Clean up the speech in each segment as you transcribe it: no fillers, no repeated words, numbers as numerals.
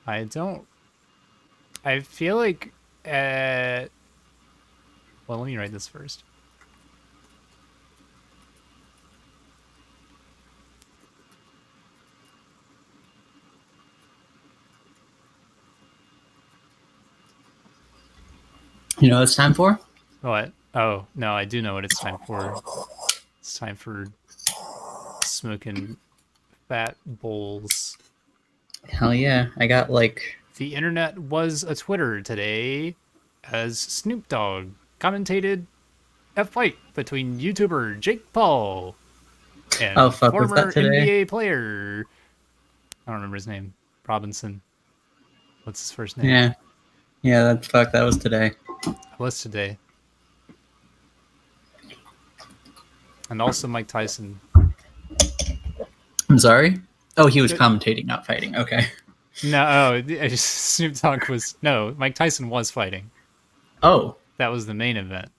I don't. I feel like. Well, let me write this first. You know what it's time for? What? Oh no, I do know what it's time for. It's time for smoking fat bowls. Hell yeah. I got like... The internet was a Twitter today as Snoop Dogg commentated a fight between YouTuber Jake Paul Oh, and fuck, was that former today? NBA player. I don't remember his name. Robinson. What's his first name? Yeah. Yeah, that was today. Was today. And also Mike Tyson. I'm sorry? Oh, he was commentating, not fighting. Okay. No, Snoop Dogg was no. Mike Tyson was fighting. Oh, That was the main event.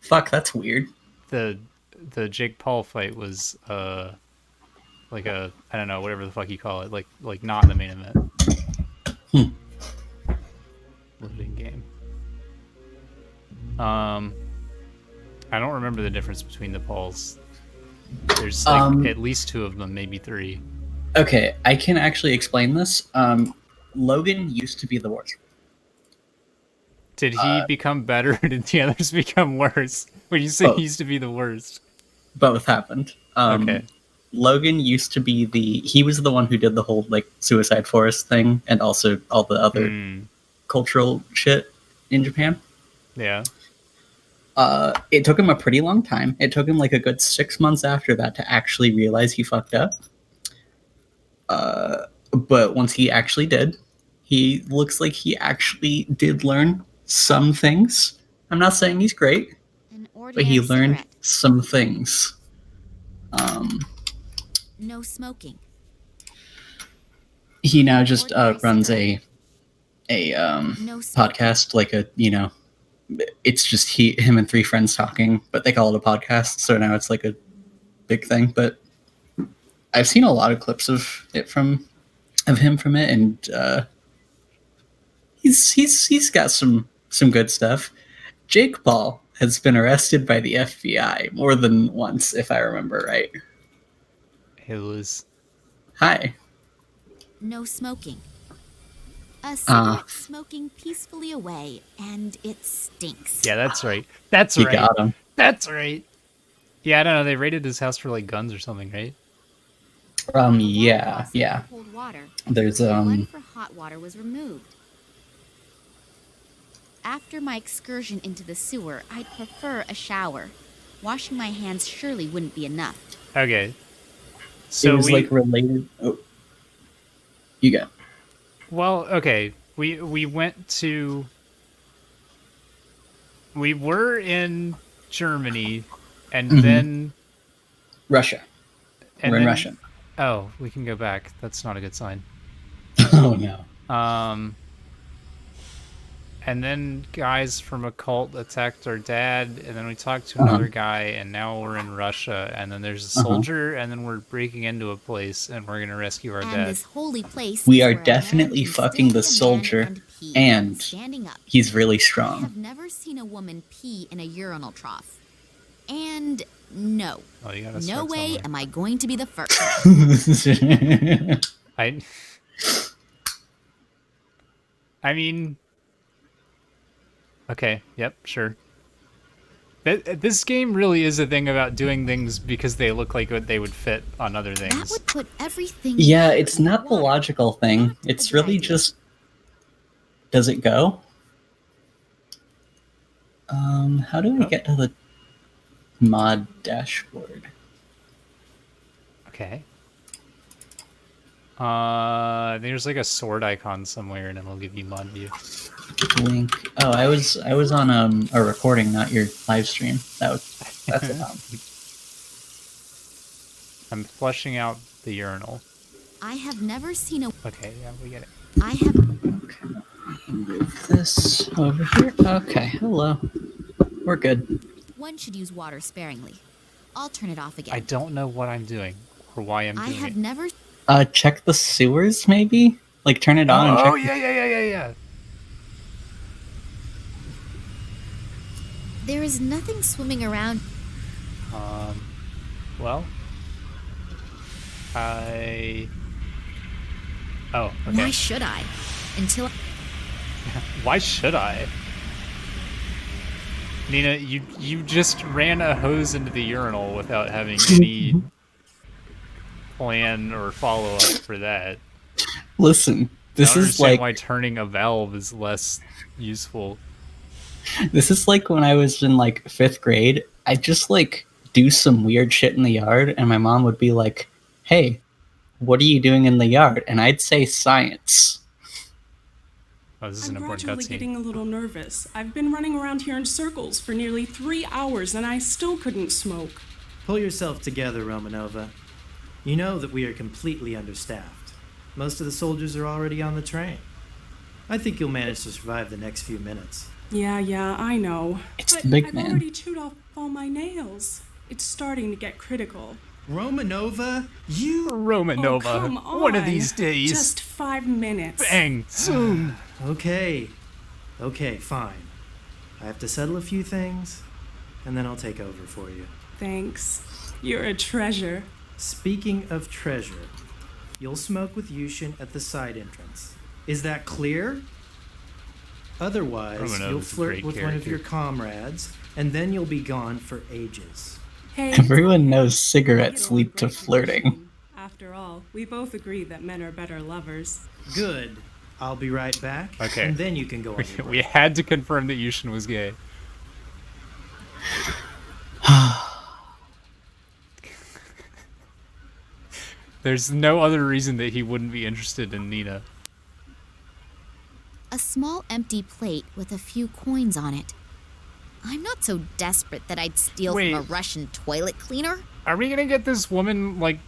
fuck, that's weird. The the Jake Paul fight was like a I don't know whatever the fuck you call it like not the main event. Hmm. Loading game. I don't remember the difference between the Pauls. There's like at least two of them, maybe three. Okay, I can actually explain this. Logan used to be the worst. Did he become better or did the others become worse? When you say Both. he used to be the worst. Both happened. Okay. Logan used to be he was the one who did the whole like Suicide Forest thing and also all the other cultural shit in Japan. Yeah. It took him a pretty long time. It took him like a good 6 months after that to actually realize he fucked up. But once he actually did, he looks like he actually did learn some things. I'm not saying he's great, but he learned some things. No smoking. He now just runs a podcast, like it's just him and three friends talking, but they call it a podcast. So now it's like a big thing. But I've seen a lot of clips of him from it, and he's got some good stuff. Jake Paul has been arrested by the FBI more than once, if I remember right. It was. Hi. No smoking. A cigarette smoking peacefully away, and it stinks. Yeah, that's right. That's You right. got him. That's right. Yeah, I don't know. They raided his house for like guns or something, right? Yeah. Cold water. There's One for hot water was removed. After my excursion into the sewer, I'd prefer a shower. Washing my hands surely wouldn't be enough. Okay. So it was like related. Oh, you go. Well, okay. We went to. We were in Germany, and then Russia. And we're in then, Russia. Oh, we can go back. That's not a good sign. Oh no. And then guys from a cult attacked our dad, and then we talked to another guy, and now we're in Russia, and then there's a soldier, and then we're breaking into a place, and we're gonna rescue our dad. This holy place we are definitely fucking the soldier, and he's really strong. I have never seen a woman pee in a urinal trough. And no. Oh, you gotta no way somewhere. Am I going to be the first. I mean... Okay, yep, sure. This game really is a thing about doing things because they look like they would fit on other things. That would put everything... Yeah, it's not the logical thing. It's really just... Does it go? How do we get to the mod dashboard? Okay. There's like a sword icon somewhere, and it'll give you mod view. Link. Oh, I was on a recording, not your live stream. That's a problem. I'm flushing out the urinal. I have never seen a... Okay, yeah, we get it. I have... Okay. Move this over here. Okay, hello. We're good. One should use water sparingly. I'll turn it off again. I don't know what I'm doing or why I'm doing it. I have never... Check the sewers, maybe? Like, turn it on and check. Oh, yeah. There is nothing swimming around. Well, Oh, okay. Why should I? Why should I? Nina, you just ran a hose into the urinal without having any plan or follow-up for that. Listen, this I don't is understand like why turning a valve is less useful. this is like when I was in like 5th grade. I just like do some weird shit in the yard, and my mom would be like, "Hey, what are you doing in the yard?" And I'd say science. Oh, this is I'm an important gradually cutscene. getting a little nervous. I've been running around here in circles for nearly 3 hours, and I still couldn't smoke. Pull yourself together, Romanova. You know that we are completely understaffed. Most of the soldiers are already on the train. I think you'll manage to survive the next few minutes. Yeah, I know. It's but the big I've man. already chewed off all my nails. It's starting to get critical. Romanova, you... Romanova. Oh, come on. One of these days. Just 5 minutes. Bang. Soon. Okay, fine. I have to settle a few things, and then I'll take over for you. Thanks. You're a treasure. Speaking of treasure, you'll smoke with Yushin at the side entrance. Is that clear? Otherwise, Romanova's you'll a flirt great with one of character. your comrades, and then you'll be gone for ages. Hey, Everyone knows I cigarettes get along lead to great with flirting. Yushin. After all, we both agree that men are better lovers. Good. I'll be right back. Okay. And then you can go on your We break. had to confirm that Yushin was gay. There's no other reason that he wouldn't be interested in Nina. A small empty plate with a few coins on it. I'm not so desperate that I'd steal Wait. from a Russian toilet cleaner. Are we gonna get this woman, like,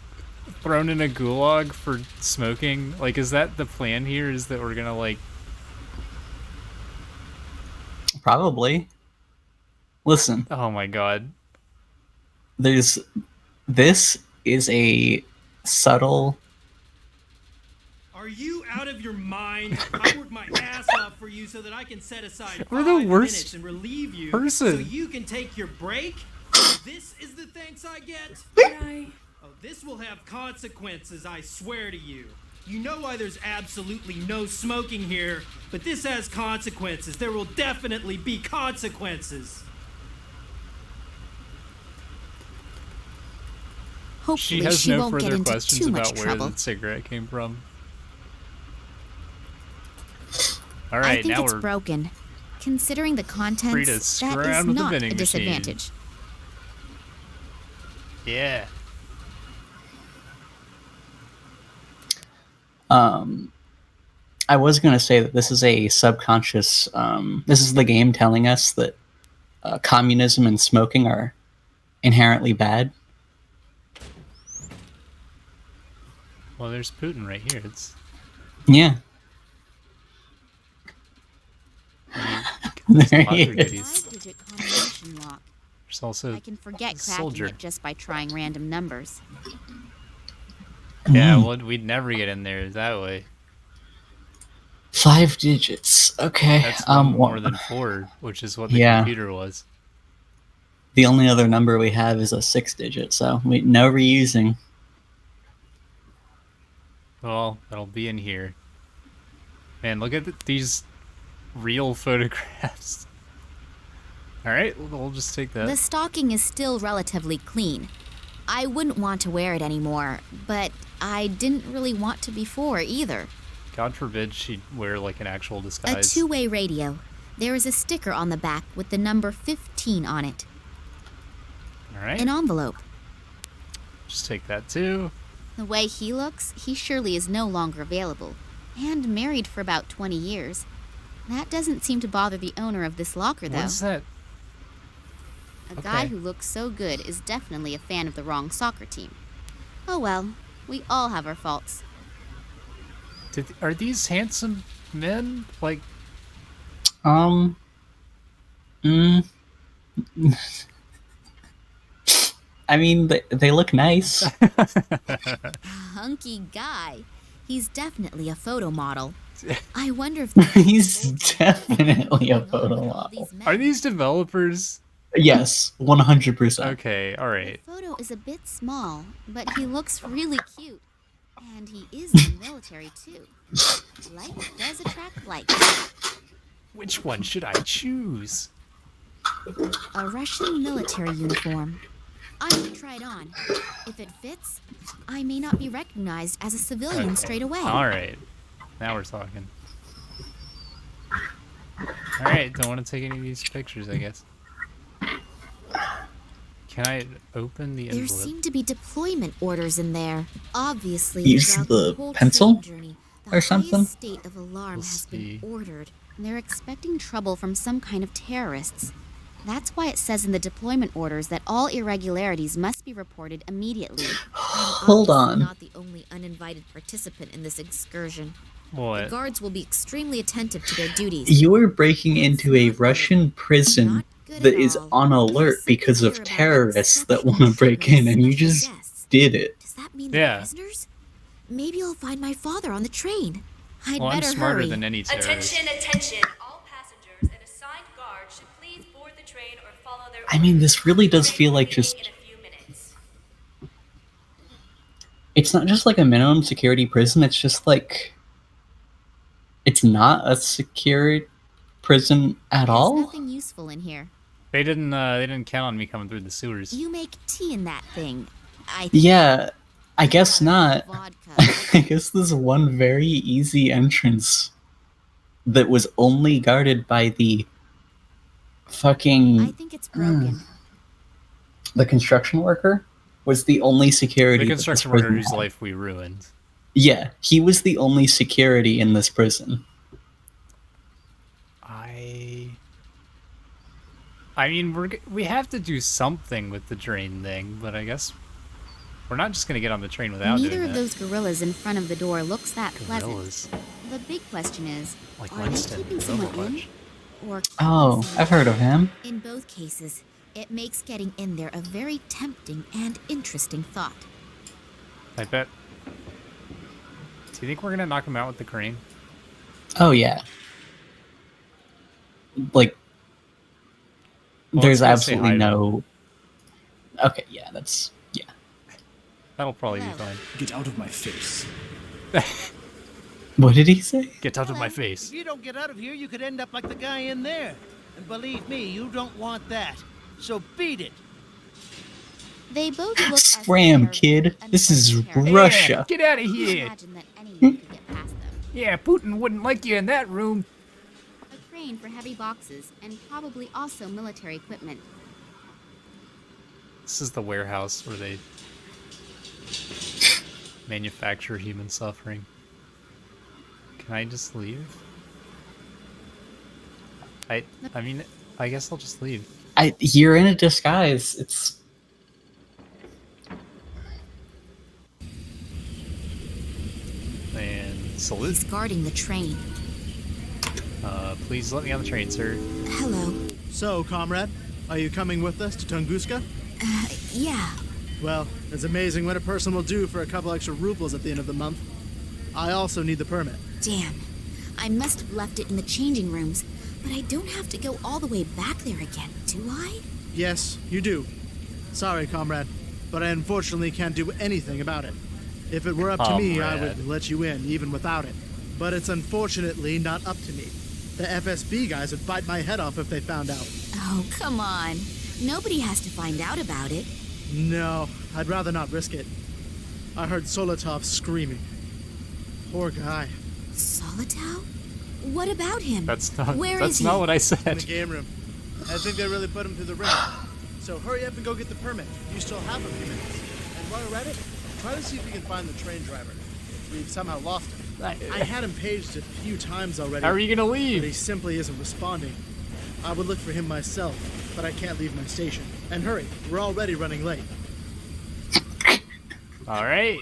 thrown in a gulag for smoking? Like, is that the plan here? Is that we're gonna, like... Probably. Listen, Oh my god. this is a subtle. Are you out of your mind? I work my ass off for you so that I can set aside We're the 5 worst minutes and relieve you person. so you can take your break? This is the thanks I get? Oh, this will have consequences, I swear to you. You know why there's absolutely no smoking here, but this has consequences. There will definitely be consequences. Hopefully She has she no won't get further into questions too much about where trouble. the cigarette came from. I Alright, think now it's we're broken. Considering the free to contents, screw that is around with the not a vending machine. disadvantage. Yeah. I was going to say that this is a subconscious. This is the game telling us that communism and smoking are inherently bad. Well, there's Putin right here. It's Yeah. There he other is. goodies. 5-digit combination lock. There's also I can forget cracking soldier. it just by trying random numbers. Yeah, well, we'd never get in there that way. 5 digits. Okay. That's one What- more than 4, which is what the Yeah. computer was. The only other number we have is a 6-digit, so no reusing. Well, that'll be in here. Man, look at these real photographs. Alright, we'll just take that. The stocking is still relatively clean. I wouldn't want to wear it anymore, but I didn't really want to before either. God forbid she'd wear like an actual A disguise. two-way radio. There is a sticker on the back with the number 15 on it. Alright, An envelope. just take that too. The way he looks, he surely is no longer available. And married for about 20 years. That doesn't seem to bother the owner of this locker, though. What is that? A guy Okay. who looks so good is definitely a fan of the wrong soccer team. Oh well, we all have our faults. Are these handsome men? Like, Mm, I mean, they look nice. A hunky guy. He's definitely a photo model. I wonder if He's definitely a photo model. Are these developers? Yes, 100%. Okay, all The right. photo is a bit small, but he looks really cute. And he is in the military, too. Like does attract like. Which one should I choose? A Russian military uniform. I should try it on. If it fits, I may not be recognized as a civilian Okay. straight away. All right. Now we're talking. All right, don't want to take any of these pictures, I guess. Can I open the There envelope? seem to be deployment orders in there. Obviously, Use throughout the whole pencil train journey, the or something? highest state of alarm We'll has see. been ordered. They're expecting trouble from some kind of terrorists. That's why it says in the deployment orders that all irregularities must be reported immediately. Hold I'm on. not the only uninvited participant in this excursion. The What? guards will be extremely attentive to their duties. You are breaking into a Russian prison Not good that at is all. on alert Simply because of hear about terrorists that exceptional want to break in, treatment and you special just guests. did it. Does that mean Yeah. they're prisoners? Maybe I'll find my father on the train. I'd Well, I'm better smarter hurry. than any terrorist. Attention! All passengers and assigned guards should please board the train or follow their I mean, this really does Train feel will like be just... leaving in a few minutes. It's not just like a minimum security prison, it's just like... It's not a secure prison at There's all? nothing useful in here. They didn't count on me coming through the sewers. You make tea in that thing. I think. Yeah, I guess not. Vodka. I guess there's one very easy entrance that was only guarded by the fucking... I think it's broken. The construction worker was the only security. The that this construction worker prison whose had. life we ruined. Yeah, he was the only security in this prison. I mean, we have to do something with the train thing, but I guess we're not just gonna get on the train without Neither doing of that. those gorillas in front of the door looks that Gorillas. pleasant. The big question is, Like are Winston they keeping in someone in? Overwatch. Or keeping Oh, someone I've heard of him. In both cases, it makes getting in there a very tempting and interesting thought. I bet. Do you think we're gonna knock him out with the crane? Oh yeah. Like, Well, there's let's go say absolutely hi to no. Okay, yeah, that's yeah. That'll probably be Hello. fine. Get out of my face. What did he say? Get out of my face. If you don't get out of here, you could end up like the guy in there. And believe me, you don't want that. So beat it. They both look as if Scram, they're kid. This is unprepared. Russia. Get out of Can't here! imagine that anyone could get past them. Yeah, Putin wouldn't like you in that room. A crane for heavy boxes and probably also military equipment. This is the warehouse where they manufacture human suffering. Can I just leave? I mean, I guess I'll just leave. You're in a disguise. It's And salute. He's guarding the train. Please let me on the train, sir. Hello. So, comrade, are you coming with us to Tunguska? Yeah. Well, it's amazing what a person will do for a couple extra rubles at the end of the month. I also need the permit. Damn. I must have left it in the changing rooms, but I don't have to go all the way back there again, do I? Yes, you do. Sorry, comrade, but I unfortunately can't do anything about it. If it were up to me, I would Comrade. let you in, even without it. But it's unfortunately not up to me. The FSB guys would bite my head off if they found out. Oh, come on. Nobody has to find out about it. No, I'd rather not risk it. I heard Solotov screaming. Poor guy. Solitow? What about him? That's not. Where that's is he? not what I In said. the game room. I think they really put him through the ringer. So hurry up and go get the permit. You still have a few minutes. And while you're at it, try to see if you can find the train driver. We've somehow lost him. I had him paged a few times already. How are you gonna But he leave? simply isn't responding. I would look for him myself, but I can't leave my station. And hurry, we're already running late. All right.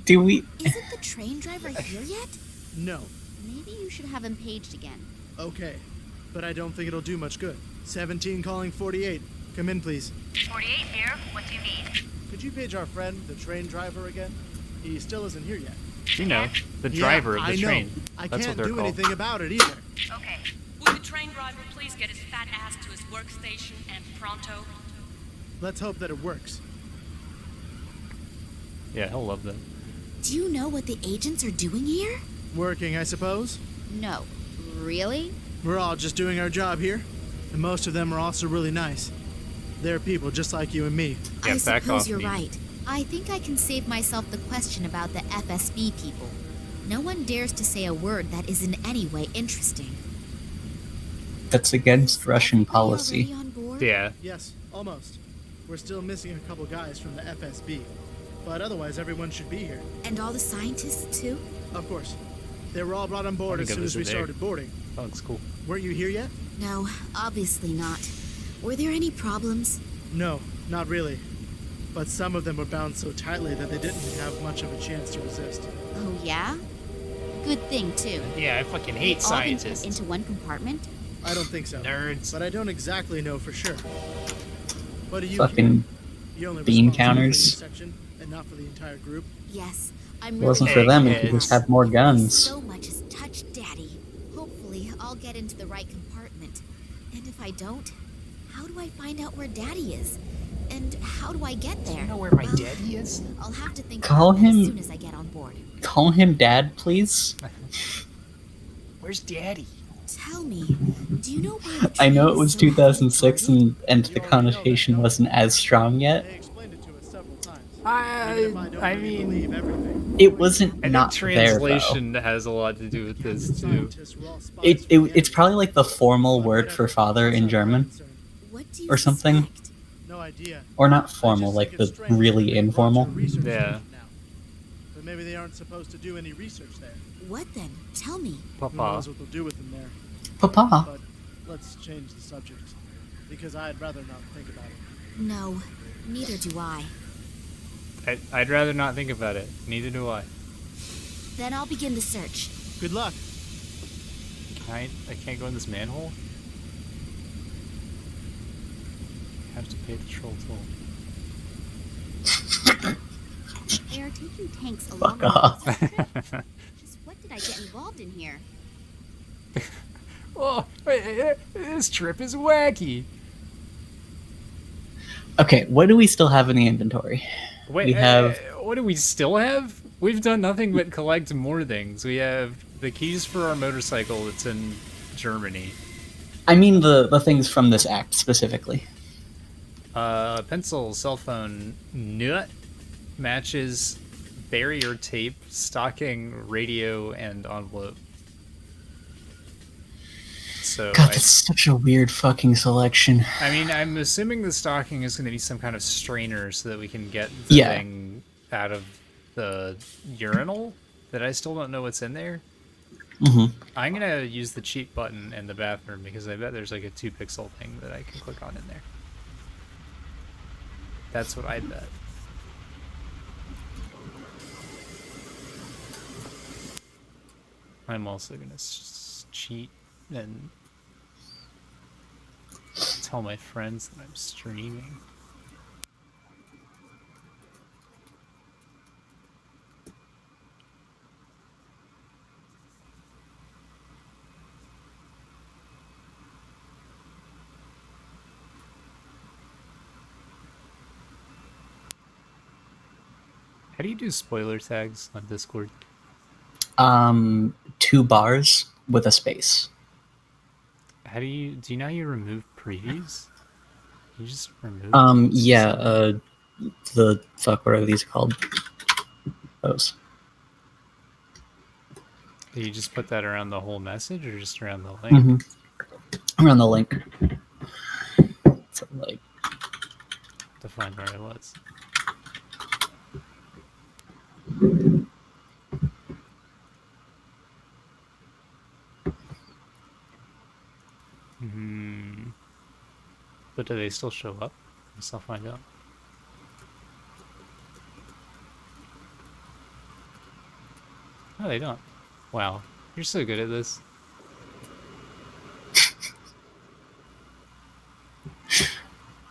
do we? Isn't the train driver here yet? No. Maybe you should have him paged again. Okay. But I don't think it'll do much good. 17 calling 48. Come in, please. 48 here. What do you need? Could you page our friend, the train driver, again? He still isn't here yet. You know, the Yeah, driver of the I know. train. I That's can't what they're do called. anything about it either. Okay. Would the train driver please get his fat ass to his workstation and pronto? Let's hope that it works. Yeah, he'll love that. Do you know what the agents are doing here? Working, I suppose. No. Really? We're all just doing our job here, and most of them are also really nice. They're people just like you and me. Yeah, I back suppose off you're me. right. I think I can save myself the question about the FSB people. No one dares to say a word that is in any way interesting. That's against Russian Everybody policy. already on board? Yeah. Yes, almost. We're still missing a couple guys from the FSB, but otherwise everyone should be here. And all the scientists, too? Of course. They were all brought on board I as think I soon as we visited there. started boarding. Oh, it's cool. Weren't you here yet? No, obviously not. Were there any problems? No, not really. But some of them were bound so tightly that they didn't have much of a chance to resist. Oh, yeah? Good thing, too. Yeah, I fucking They've hate all been put scientists. into one compartment? I don't think so. Nerds. But I don't exactly know for sure. What do you Fucking You only bean responsible for counters. each section and not for the entire group? Yes, I'm If really it wasn't for them, we could just have more guns. So much as touch Daddy. Hopefully, I'll get into the right compartment. And if I don't, how do I find out where Daddy is? And how do I get there? You know where my Well, daddy is? I'll have to think Call about that him- as soon as I get on board. Call him Dad, please. Where's daddy? Tell me, do you know why the I know train it was is so heavy 2006 burdened? and the connotation wasn't as strong yet. They explained it to us several times. Even if I don't I really mean, believe everything. It wasn't I think not there, though. translation has a lot to do with this too. Scientists were all spies from the It's enemy. probably like the formal word for father in German. What do you or something. suspect? No idea. Or not I just formal, think like it's the strange really that they brought informal. you a research Yeah. station now. But maybe they aren't supposed to do any research there. What then? Tell me. Who Papa. knows what they'll do with them there? Papa. But let's change the subject, because I'd rather not think about it. No, neither do I. I'd rather not think about it. Neither do I. Then I'll begin the search. Good luck. I can't go in this manhole? I have to pay the troll toll. They are taking tanks along Fuck off. with this trip. Just what did I get involved in here? Oh, this trip is wacky. Okay, what do we still have in the inventory? Wait, We have- what do we still have? We've done nothing but collect more things. We have the keys for our motorcycle that's in Germany. I mean the things from this act specifically. Pencil, cell phone, nut, matches, barrier tape, stocking, radio, and envelope. So God, that's such a weird fucking selection. I mean, I'm assuming the stocking is going to be some kind of strainer so that we can get the Yeah. thing out of the urinal that I still don't know what's in there. hmm I'm going to use the cheat button in the bathroom because I bet there's like a 2-pixel thing that I can click on in there. That's what I bet. I'm also going to cheat and tell my friends that I'm streaming. How do you do spoiler tags on Discord? 2 bars with a space. How do you know how you remove previews? You just remove Yeah, the fuck, what are these called? Those. Do you just put that around the whole message or just around the link? Around the link. So, like, To find where I was. But do they still show up? I guess I'll find out. No, they don't. Wow. You're so good at this.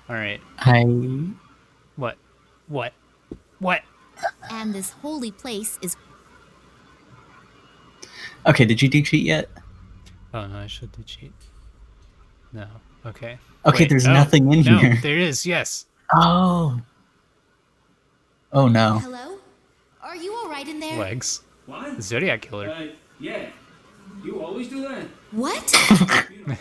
Alright. I What? What? What? and this holy place is... Okay, did you do cheat yet? Oh no, I should do cheat. No. Okay. Okay, Wait, there's oh, nothing in no, here. there is. Yes. Oh. Oh no. Hello? Are you all right in there? Legs. What? The Zodiac killer. Yeah. You always do that. What? You know,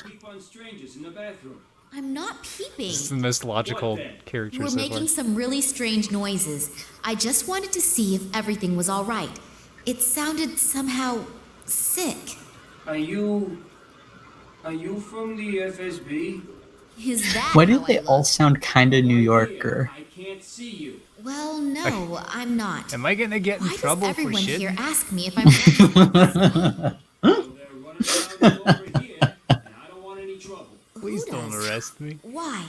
peep on strangers in the bathroom. I'm not peeping. This is the most logical What then? character You were so far. making some really strange noises. I just wanted to see if everything was all right. It sounded somehow sick. Are you from the FSB? Is that Why do how they I all look? sound kind of New Yorker? I can't see you. Well, no, I'm not. Am I gonna get in Why does trouble for everyone shit? here ask me if I'm running? So they're running around all over here, and I don't want any trouble. Please Who don't does? arrest me. Why?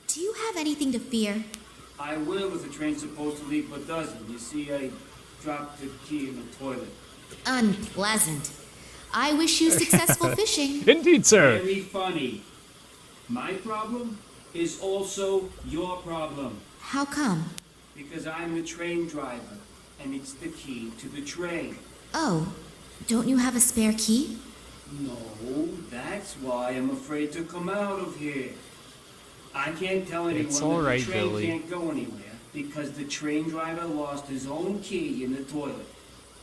Do you have anything to fear? I will if the train's supposed to leave but doesn't. You see, I dropped the key in the toilet. Unpleasant. I wish you successful fishing. Indeed, sir. Very funny. My problem is also your problem. How come? Because I'm the train driver, and it's the key to the train. Oh, don't you have a spare key? No, that's why I'm afraid to come out of here. I can't tell anyone It's that all the right, train Billy. can't go anywhere because the train driver lost his own key in the toilet.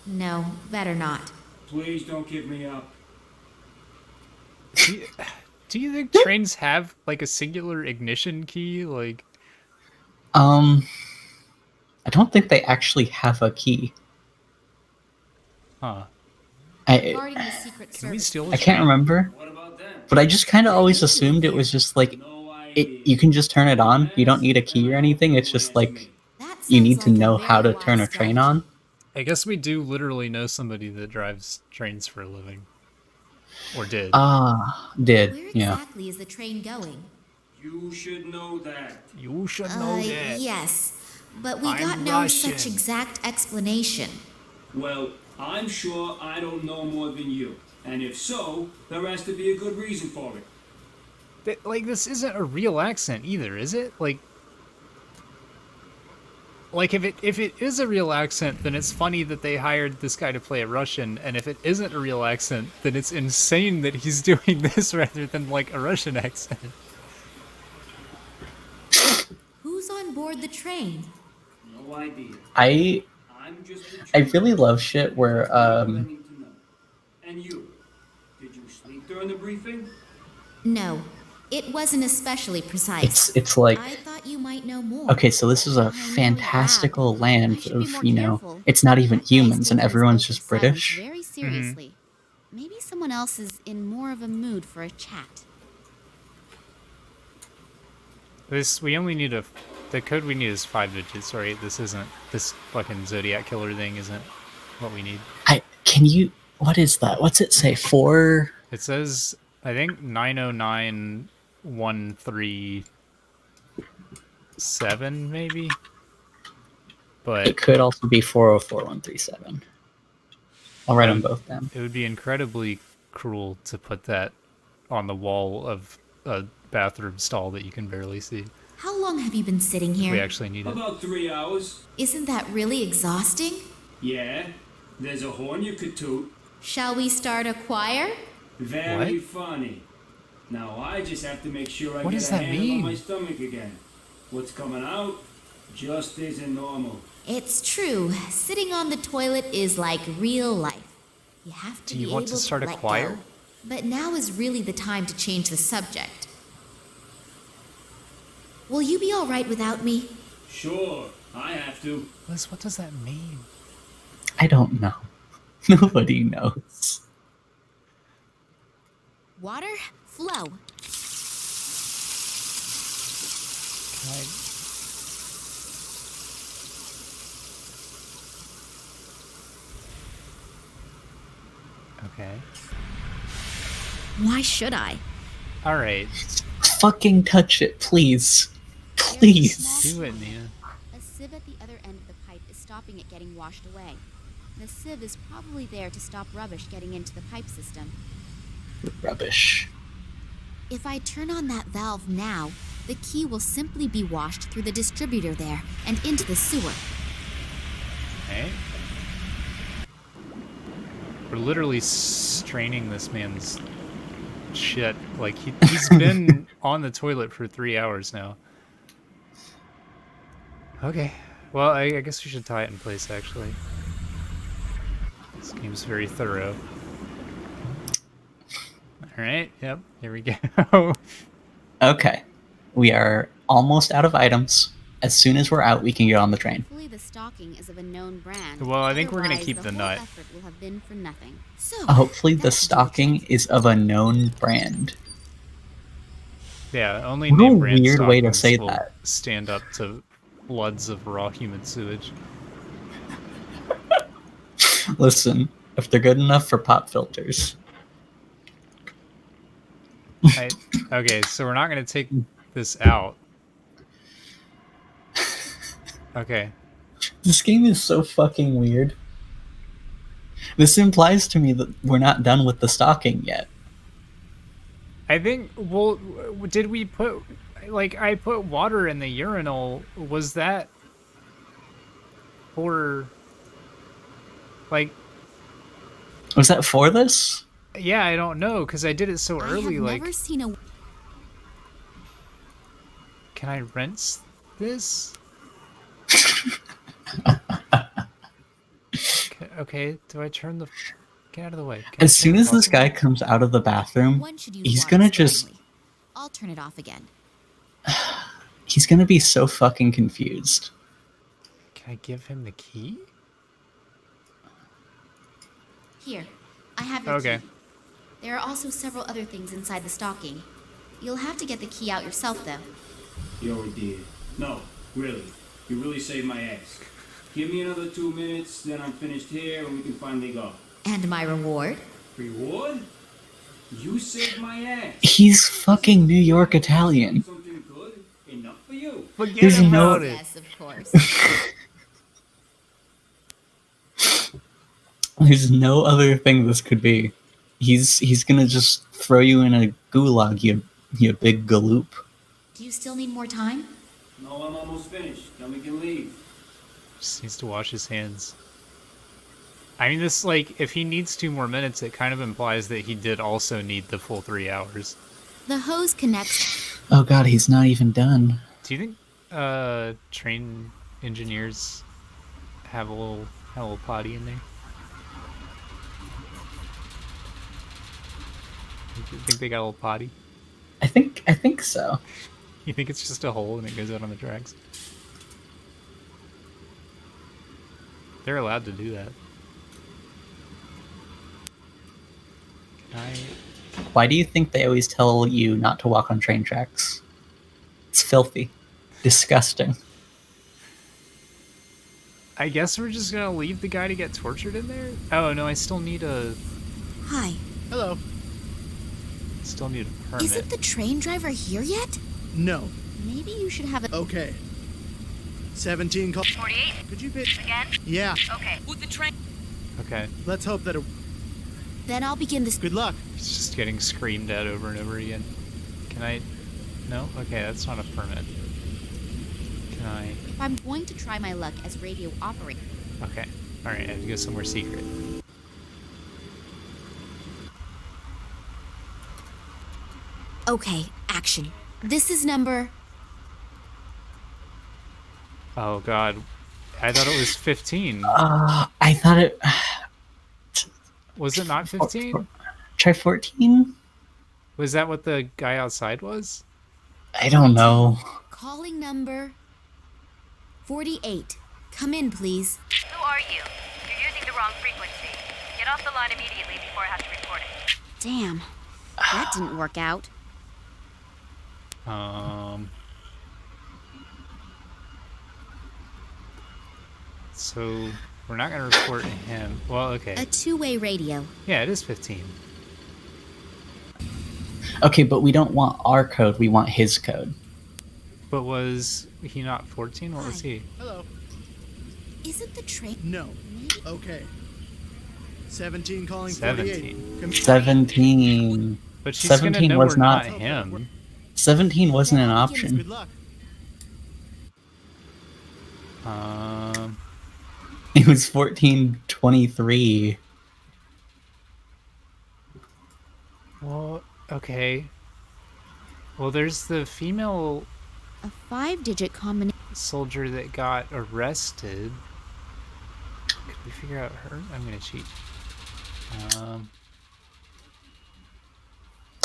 No, better not. Please don't give me up. Do you think trains have like a singular ignition key? Like, I don't think they actually have a key. huh? Regarding the Secret Can we Service, steal? I can't remember, What about them? but I just kind of always assumed it was just like No idea. you can just turn it on. You don't need a key or anything. It's just like that you sounds need to like a know very how to wise turn a train strategy. on. I guess we do literally know somebody that drives trains for a living, or did. Did Where yeah. exactly is the train going? You should know that. You should know that. Yes, but we I'm got no such Russian. exact explanation. Well, I'm sure I don't know more than you. And if so, there has to be a good reason for it. Like, this isn't a real accent either, is it? Like if it is a real accent, then it's funny that they hired this guy to play a Russian, and if it isn't a real accent, then it's insane that he's doing this rather than like a Russian accent. Who's on board the train? No idea. I I'm just a I train really love shit where I need to know. And you? Did you sleep during the briefing? No, it wasn't especially precise. it's like I thought you might know more. okay, so this is a I know fantastical that. I land should be of, more you know, careful. it's not even That guy's humans and taking his everyone's oath of just silence British. Very seriously. Maybe someone else is in more of a mood for a chat. We only need the code we need is 5 digits, right? This fucking Zodiac killer thing isn't what we need. What is that? What's it say? 4 It says, I think 909137 maybe, but it could also be 404-137. I'll write them both down. it would be incredibly cruel to put that on the wall of a bathroom stall that you can barely see. How long have you been sitting here? We actually need it. About 3 hours. Isn't that really exhausting? Yeah. There's a horn you could toot. Shall we start a choir? Very funny. Now I just have to make sure I What get does a that handle mean? on my stomach again. What's coming out just isn't normal. It's true. Sitting on the toilet is like real life. You have to Do you be want able to start a let choir? go. But now is really the time to change the subject. Will you be all right without me? Sure, I have to. Liz, what does that mean? I don't know. Nobody knows. Water, flow. Can I... Okay. Why should I? All right. Fucking touch it, please. Please. Do it, Nia. A sieve at the other end of the pipe is stopping it getting washed away. The sieve is probably there to stop rubbish getting into the pipe system. Rubbish. If I turn on that valve now, the key will simply be washed through the distributor there and into the sewer. Right? We're literally straining this man's shit. Like, he's been on the toilet for 3 hours now. Okay. Well, I guess we should tie it in place, actually. This game's very thorough. Alright, yep, here we go. Okay. We are almost out of items. As soon as we're out, we can get on the train. Hopefully the stocking is of a known brand. Well, I think we're gonna Otherwise, keep the whole nut. effort will have been for nothing. So, Hopefully the that should do stocking is of a known brand. Yeah, only What a name brand weird way to stockings say will that. stand up to floods of raw human sewage. Listen, if they're good enough for pop filters. Okay, so we're not gonna take this out. Okay. This game is so fucking weird. This implies to me that we're not done with the stocking yet. I think, well, did we put, like, I put water in the urinal. Was that for, like... Was that for this? Yeah, I don't know, because I did it so early, I have like... never seen a... Can I rinse this? Okay, do I turn the... Get out of the way. As soon as this guy comes out of the bathroom, One should use he's water gonna just... sparingly. I'll turn it off again. He's gonna be so fucking confused. Can I give him the key? Here, I have your Okay. key. There are also several other things inside the stocking. You'll have to get the key out yourself, though. Yo, dear. No, really. You really saved my ass. Give me another 2 minutes, then I'm finished here and we can finally go. And my reward? Reward? You saved my ass. He's fucking New York Italian. Something good? Enough for you. Forget There's no- about it. Yes, of course. There's no other thing this could be. He's gonna just throw you in a gulag, you big galoop. Do you still need more time? No, I'm almost finished. Then we can leave. Just needs to wash his hands. I mean, this, like, if he needs 2 more minutes, it kind of implies that he did also need the full 3 hours. The hose connects. Oh god, he's not even done. Do you think, train engineers have a little potty in there? You think they got a little potty? I think so. You think it's just a hole and it goes out on the tracks? They're allowed to do that. Can I... Why do you think they always tell you not to walk on train tracks? It's filthy. Disgusting. I guess we're just gonna leave the guy to get tortured in there? Oh, no, I still need a... Hi. Hello. Still need a permit. Isn't the train driver here yet? No. Maybe you should have a... Okay. 17 call. 48? Could you pick? Again? Yeah. Okay. With the train. Okay. Let's hope that it... Then I'll begin this... Good luck. He's just getting screamed at over and over again. Can I... No? Okay, that's not a permit. Can I... If I'm going to try my luck as radio operator... Okay. Alright, I have to go somewhere secret. Okay, action. This is number... Oh god. I thought it was 15. I thought it... Was it not 15? Try 14? Was that what the guy outside was? I don't know. Calling number... 48. Come in, please. Who are you? You're using the wrong frequency. Get off the line immediately before I have to report it. Damn. That didn't work out. So we're not gonna report him. Well, okay. A two-way radio. Yeah, it is 15. Okay, but we don't want our code, we want his code. But was he not 14? What was he? Hello. Isn't the train... No. Okay. 17 calling 17. 48. 17. But she's gonna 17 know was we're not... not him. 17 wasn't an Good option. luck. It was 1423. Well, okay. Well, there's the female A 5-digit combination. soldier that got arrested. Could we figure out her? I'm gonna cheat.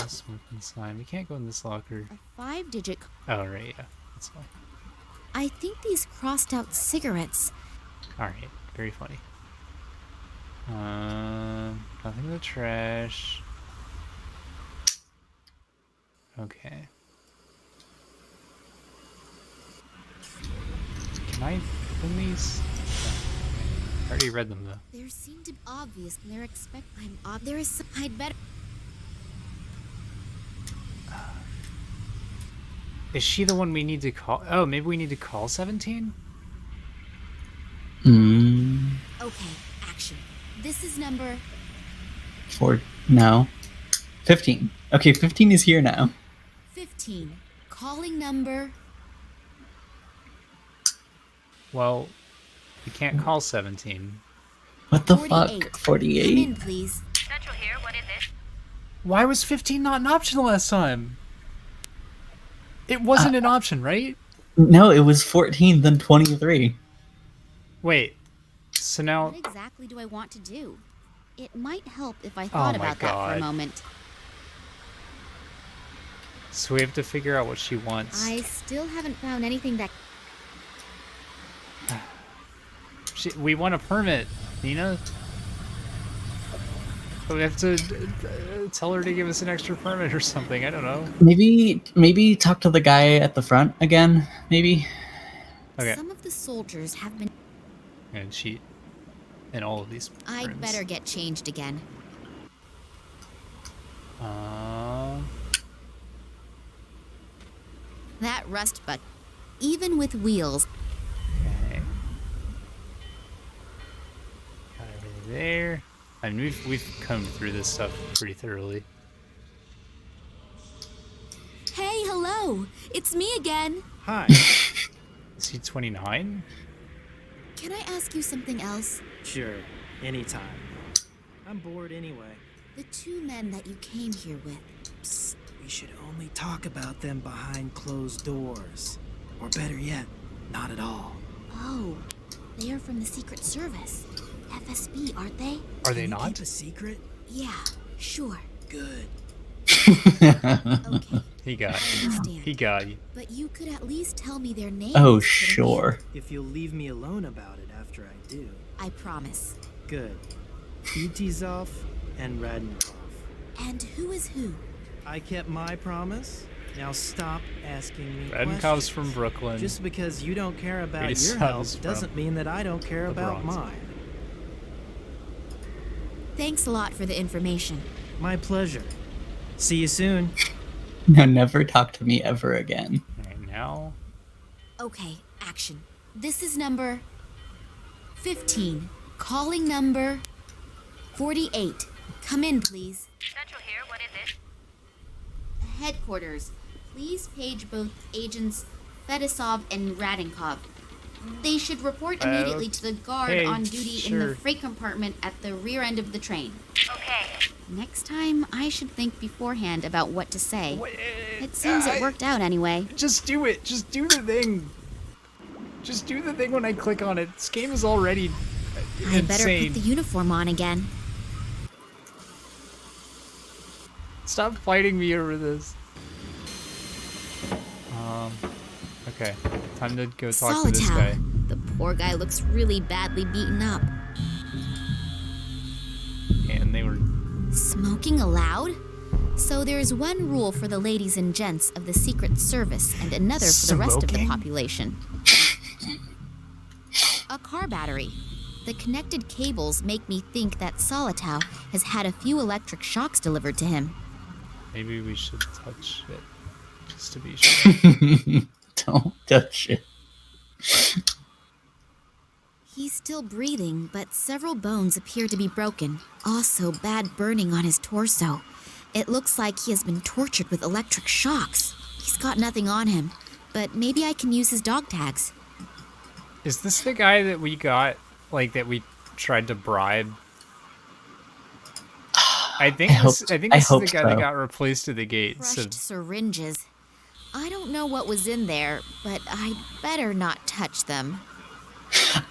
Smoking slime. We can't go in this locker. A 5-digit. Oh, right, yeah. That's fine. I think these crossed out cigarettes. Alright, very funny. Nothing in the trash. Okay. Can I open these? No. I already read them though. There seem to be obvious. They're there is some. I'd better. Is she the one we need to call? Oh, maybe we need to call 17? Okay, action. This is number. 15. Okay, 15 is here now. 15. Calling number. Well, we can't call 17. What the 48. fuck? 48? Come in, please. Central here, what is it? Why was 15 not an option last time? It wasn't an option, right? No, it was 14, then 23. Wait. So now... What exactly do I want to do? It might help if I thought my about that for a God. moment. So we have to figure out what she wants. I still haven't found anything that. We want a permit, Nina. But we have to tell her to give us an extra permit or something. I don't know. Maybe talk to the guy at the front again, maybe? Okay. Some of the soldiers have been. I'm gonna cheat in all of these I'd rooms. better get changed again. That rust butt. Even with wheels. Okay. Got everything there. I mean, we've combed through this stuff pretty thoroughly. Hey, hello! It's me again! Hi. Is he 29? Can I ask you something else? Sure, anytime. I'm bored anyway. The 2 men that you came here with. Psst, we should only talk about them behind closed doors. Or better yet, not at all. Oh, they are from the Secret Service. FSB, aren't they? Are they Can you not? keep a secret? Yeah, sure. Good. Okay, He got I you. understand. He got you. But you could at least tell me their names. Oh, couldn't sure. If you'll leave me alone about it after I do. you? I promise. Good. Itizov and Radnikov. And who is who? I kept my promise. Now stop asking me Radnikov's questions. from Brooklyn. Just because you don't care about your Itizov's health from doesn't mean that I don't care the about Bronx. mine. Thanks a lot for the information. My pleasure. See you soon. Now never talk to me ever again. Alright, now... Okay, action. This is number 15. Calling number 48. Come in, please. Central here, what is it? Headquarters. Please page both agents Fedosov and Radinkov. They should report immediately to the guard okay, on duty in the sure. freight compartment at the rear end of the train. Okay. Next time, I should think beforehand about what to say. It seems it worked out anyway. Just do it. Just do the thing. Just do the thing when I click on it. This game is already I better insane. put the uniform on again. Stop fighting me over this. Okay. Time to go talk to this guy. Solitow. The poor guy looks really badly beaten up. And they were... Smoking allowed? So there's one rule for the ladies and gents of the Secret Service and another for the rest of the Smoking? population. A car battery. The connected cables make me think that Solitow has had a few electric shocks delivered to him. Maybe we should touch it. Just to be sure. Don't touch it. He's still breathing, but several bones appear to be broken. Also, bad burning on his torso. It looks like he has been tortured with electric shocks. He's got nothing on him, but maybe I can use his dog tags. Is this the guy that we got like that we tried to bribe? I think I this is the guy hope that so. got replaced at the gate. So Crushed syringes. I don't know what was in there, but I'd better not touch them.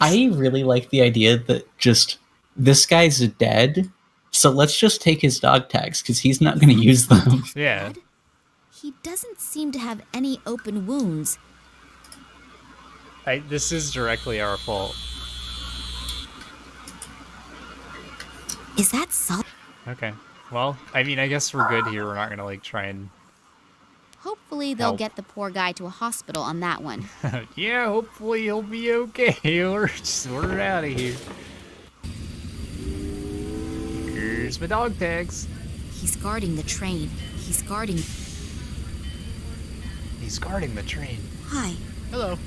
I really like the idea that just this guy's dead, so let's just take his dog tags because he's not going to use them. yeah. Blood? He doesn't seem to have any open wounds. This is directly our fault. Is that salt? Okay. Well, I mean, I guess we're good here. We're not gonna like try and. Hopefully they'll Help. get the poor guy to a hospital on that one. Yeah, hopefully he'll be okay. We're out of here. Here's my dog tags. He's guarding the train. He's guarding. He's guarding the train. Hi. Hello.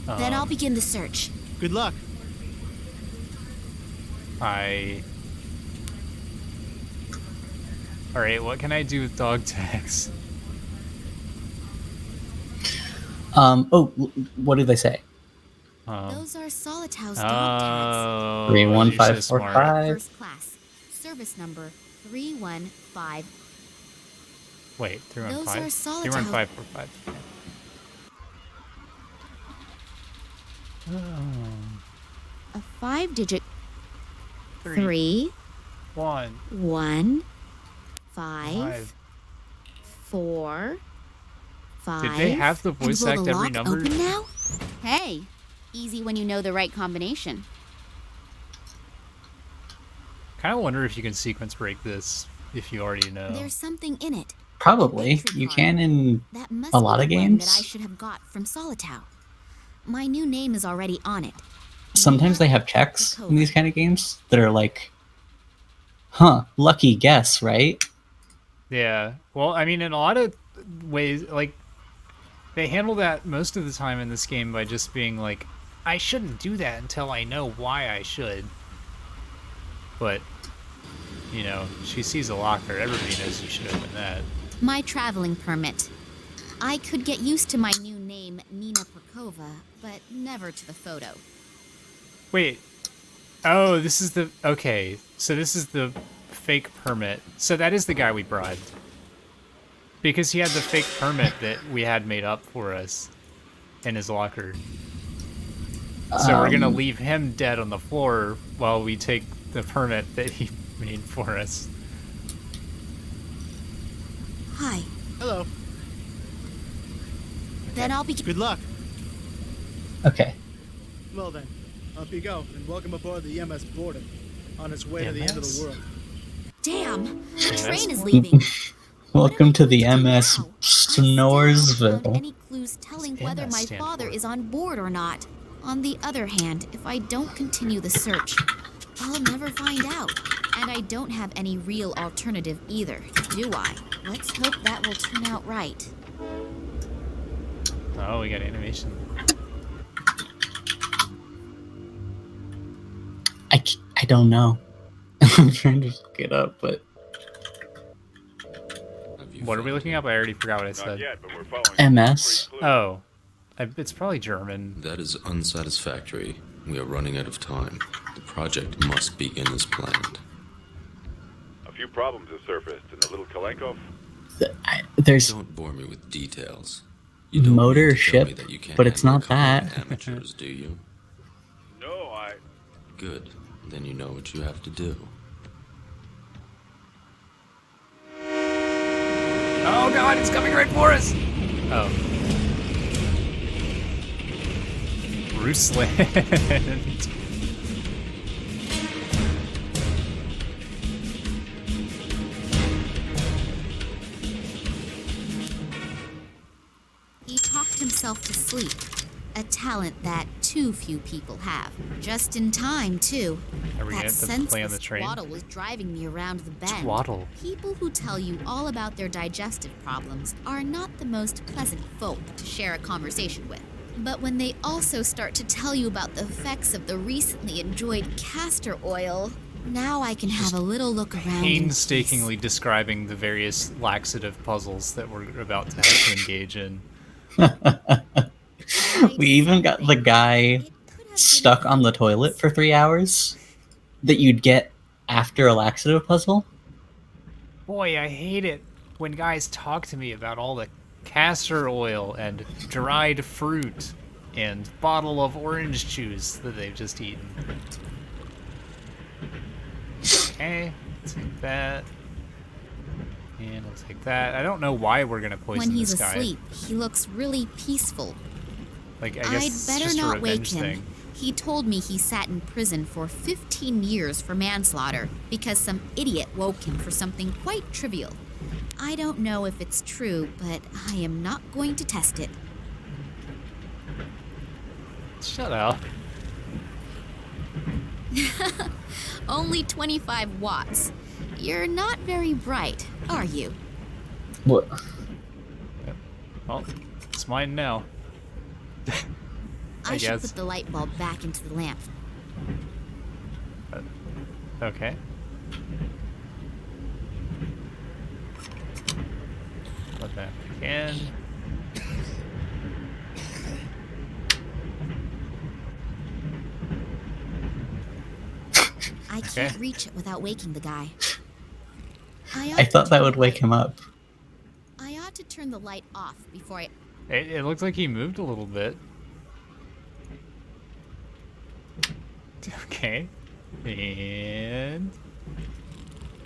Then I'll begin the search. Good luck. Alright, what can I do with dog tags? What did they say? Those are Solitau's dog tags. Oh, 31545. First class. Service number 315. Wait, Those 315? are Solitau. 31545. A 5-digit Three. 3 One. 1 Five. 5 4 5. Did they have the voice And will act the every lock number? open now? Hey, easy when you know the right combination. Kind of wonder if you can sequence break this if you already know. There's something in it. Probably. Entry You card. can in That must a lot be of the one that games. I should have got from Solitau. My new name is already on it. Sometimes they have checks in these kind of games that are like, lucky guess, right? Yeah. Well, I mean, in a lot of ways, like, they handle that most of the time in this game by just being like, I shouldn't do that until I know why I should. But, you know, she sees a locker. Everybody knows you should open that. My traveling permit. I could get used to my new name, Nina Perkova, but never to the photo. Wait. Oh, this is the... Okay. So this is the fake permit. So that is the guy we bribed. Because he had the fake permit that we had made up for us in his locker. So we're gonna leave him dead on the floor while we take the permit that he made for us. Hi. Hello. Then I'll be... Good luck. Okay. Well then, up you go, and welcome aboard the MS Borden, on its way to the end of the world. Damn! The MS? train is leaving. Welcome to the MS Now, I still haven't found Snoresville. any clues telling What's whether MS my stand father for? is on board or not. On the other hand, if I don't continue the search, I'll never find out. And I don't have any real alternative either, do I? Let's hope that will turn out right. Oh, we got animation. I don't know. I'm trying to look it up, but What are we looking up? I already forgot what I said. MS. Oh. It's probably German. That is unsatisfactory. We are running out of time. The project must begin as planned. A few problems have surfaced in the little Kalenkov. There's Don't bore me with details. You don't motor mean to tell me ship, that you can't but it's handle not a couple that. of amateurs, do you? No, Good. Then you know what you have to do. Oh god, it's coming right for us! Oh. Rusland. He talked himself to sleep, a talent that too few people have. Just in time, too. Are we That gonna have to play on the senseless train? twaddle was driving me around the bend. Twaddle? People who tell you all about their digestive problems are not the most pleasant folk to share a conversation with. But when they also start to tell you about the effects of the recently enjoyed castor oil, now I can have a little look around. in Painstakingly describing the various laxative puzzles that we're about to have to engage in. We even got the guy stuck on the toilet for 3 hours that you'd get after a laxative puzzle. Boy, I hate it when guys talk to me about all the castor oil and dried fruit and bottle of orange juice that they've just eaten. Okay, take that. And I'll take that. I don't know why we're gonna poison When he's this guy. asleep, he looks really peaceful. Like, I I'd guess it's better just a not wake revenge him. thing. He told me he sat in prison for 15 years for manslaughter because some idiot woke him for something quite trivial. I don't know if it's true, but I am not going to test it. Shut up. Only 25 watts. You're not very bright, are you? What? Well, it's mine now. I should guess. put the light bulb back into the lamp. Okay. Put that back in. I can't reach it without waking the guy. I thought that would wake him up. I ought to turn the light off before I... It looks like he moved a little bit. Okay. And...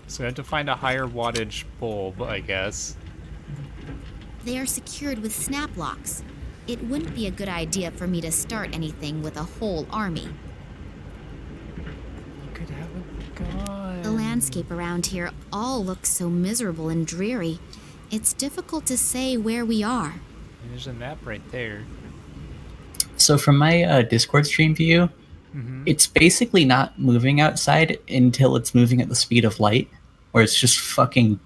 so we have to find a higher wattage bulb, I guess. They are secured with snap locks. It wouldn't be a good idea for me to start anything with a whole army. You could have a gun. The landscape around here all looks so miserable and dreary. It's difficult to say where we are. There's a map right there. So from my Discord stream view, it's basically not moving outside until it's moving at the speed of light, where it's just fucking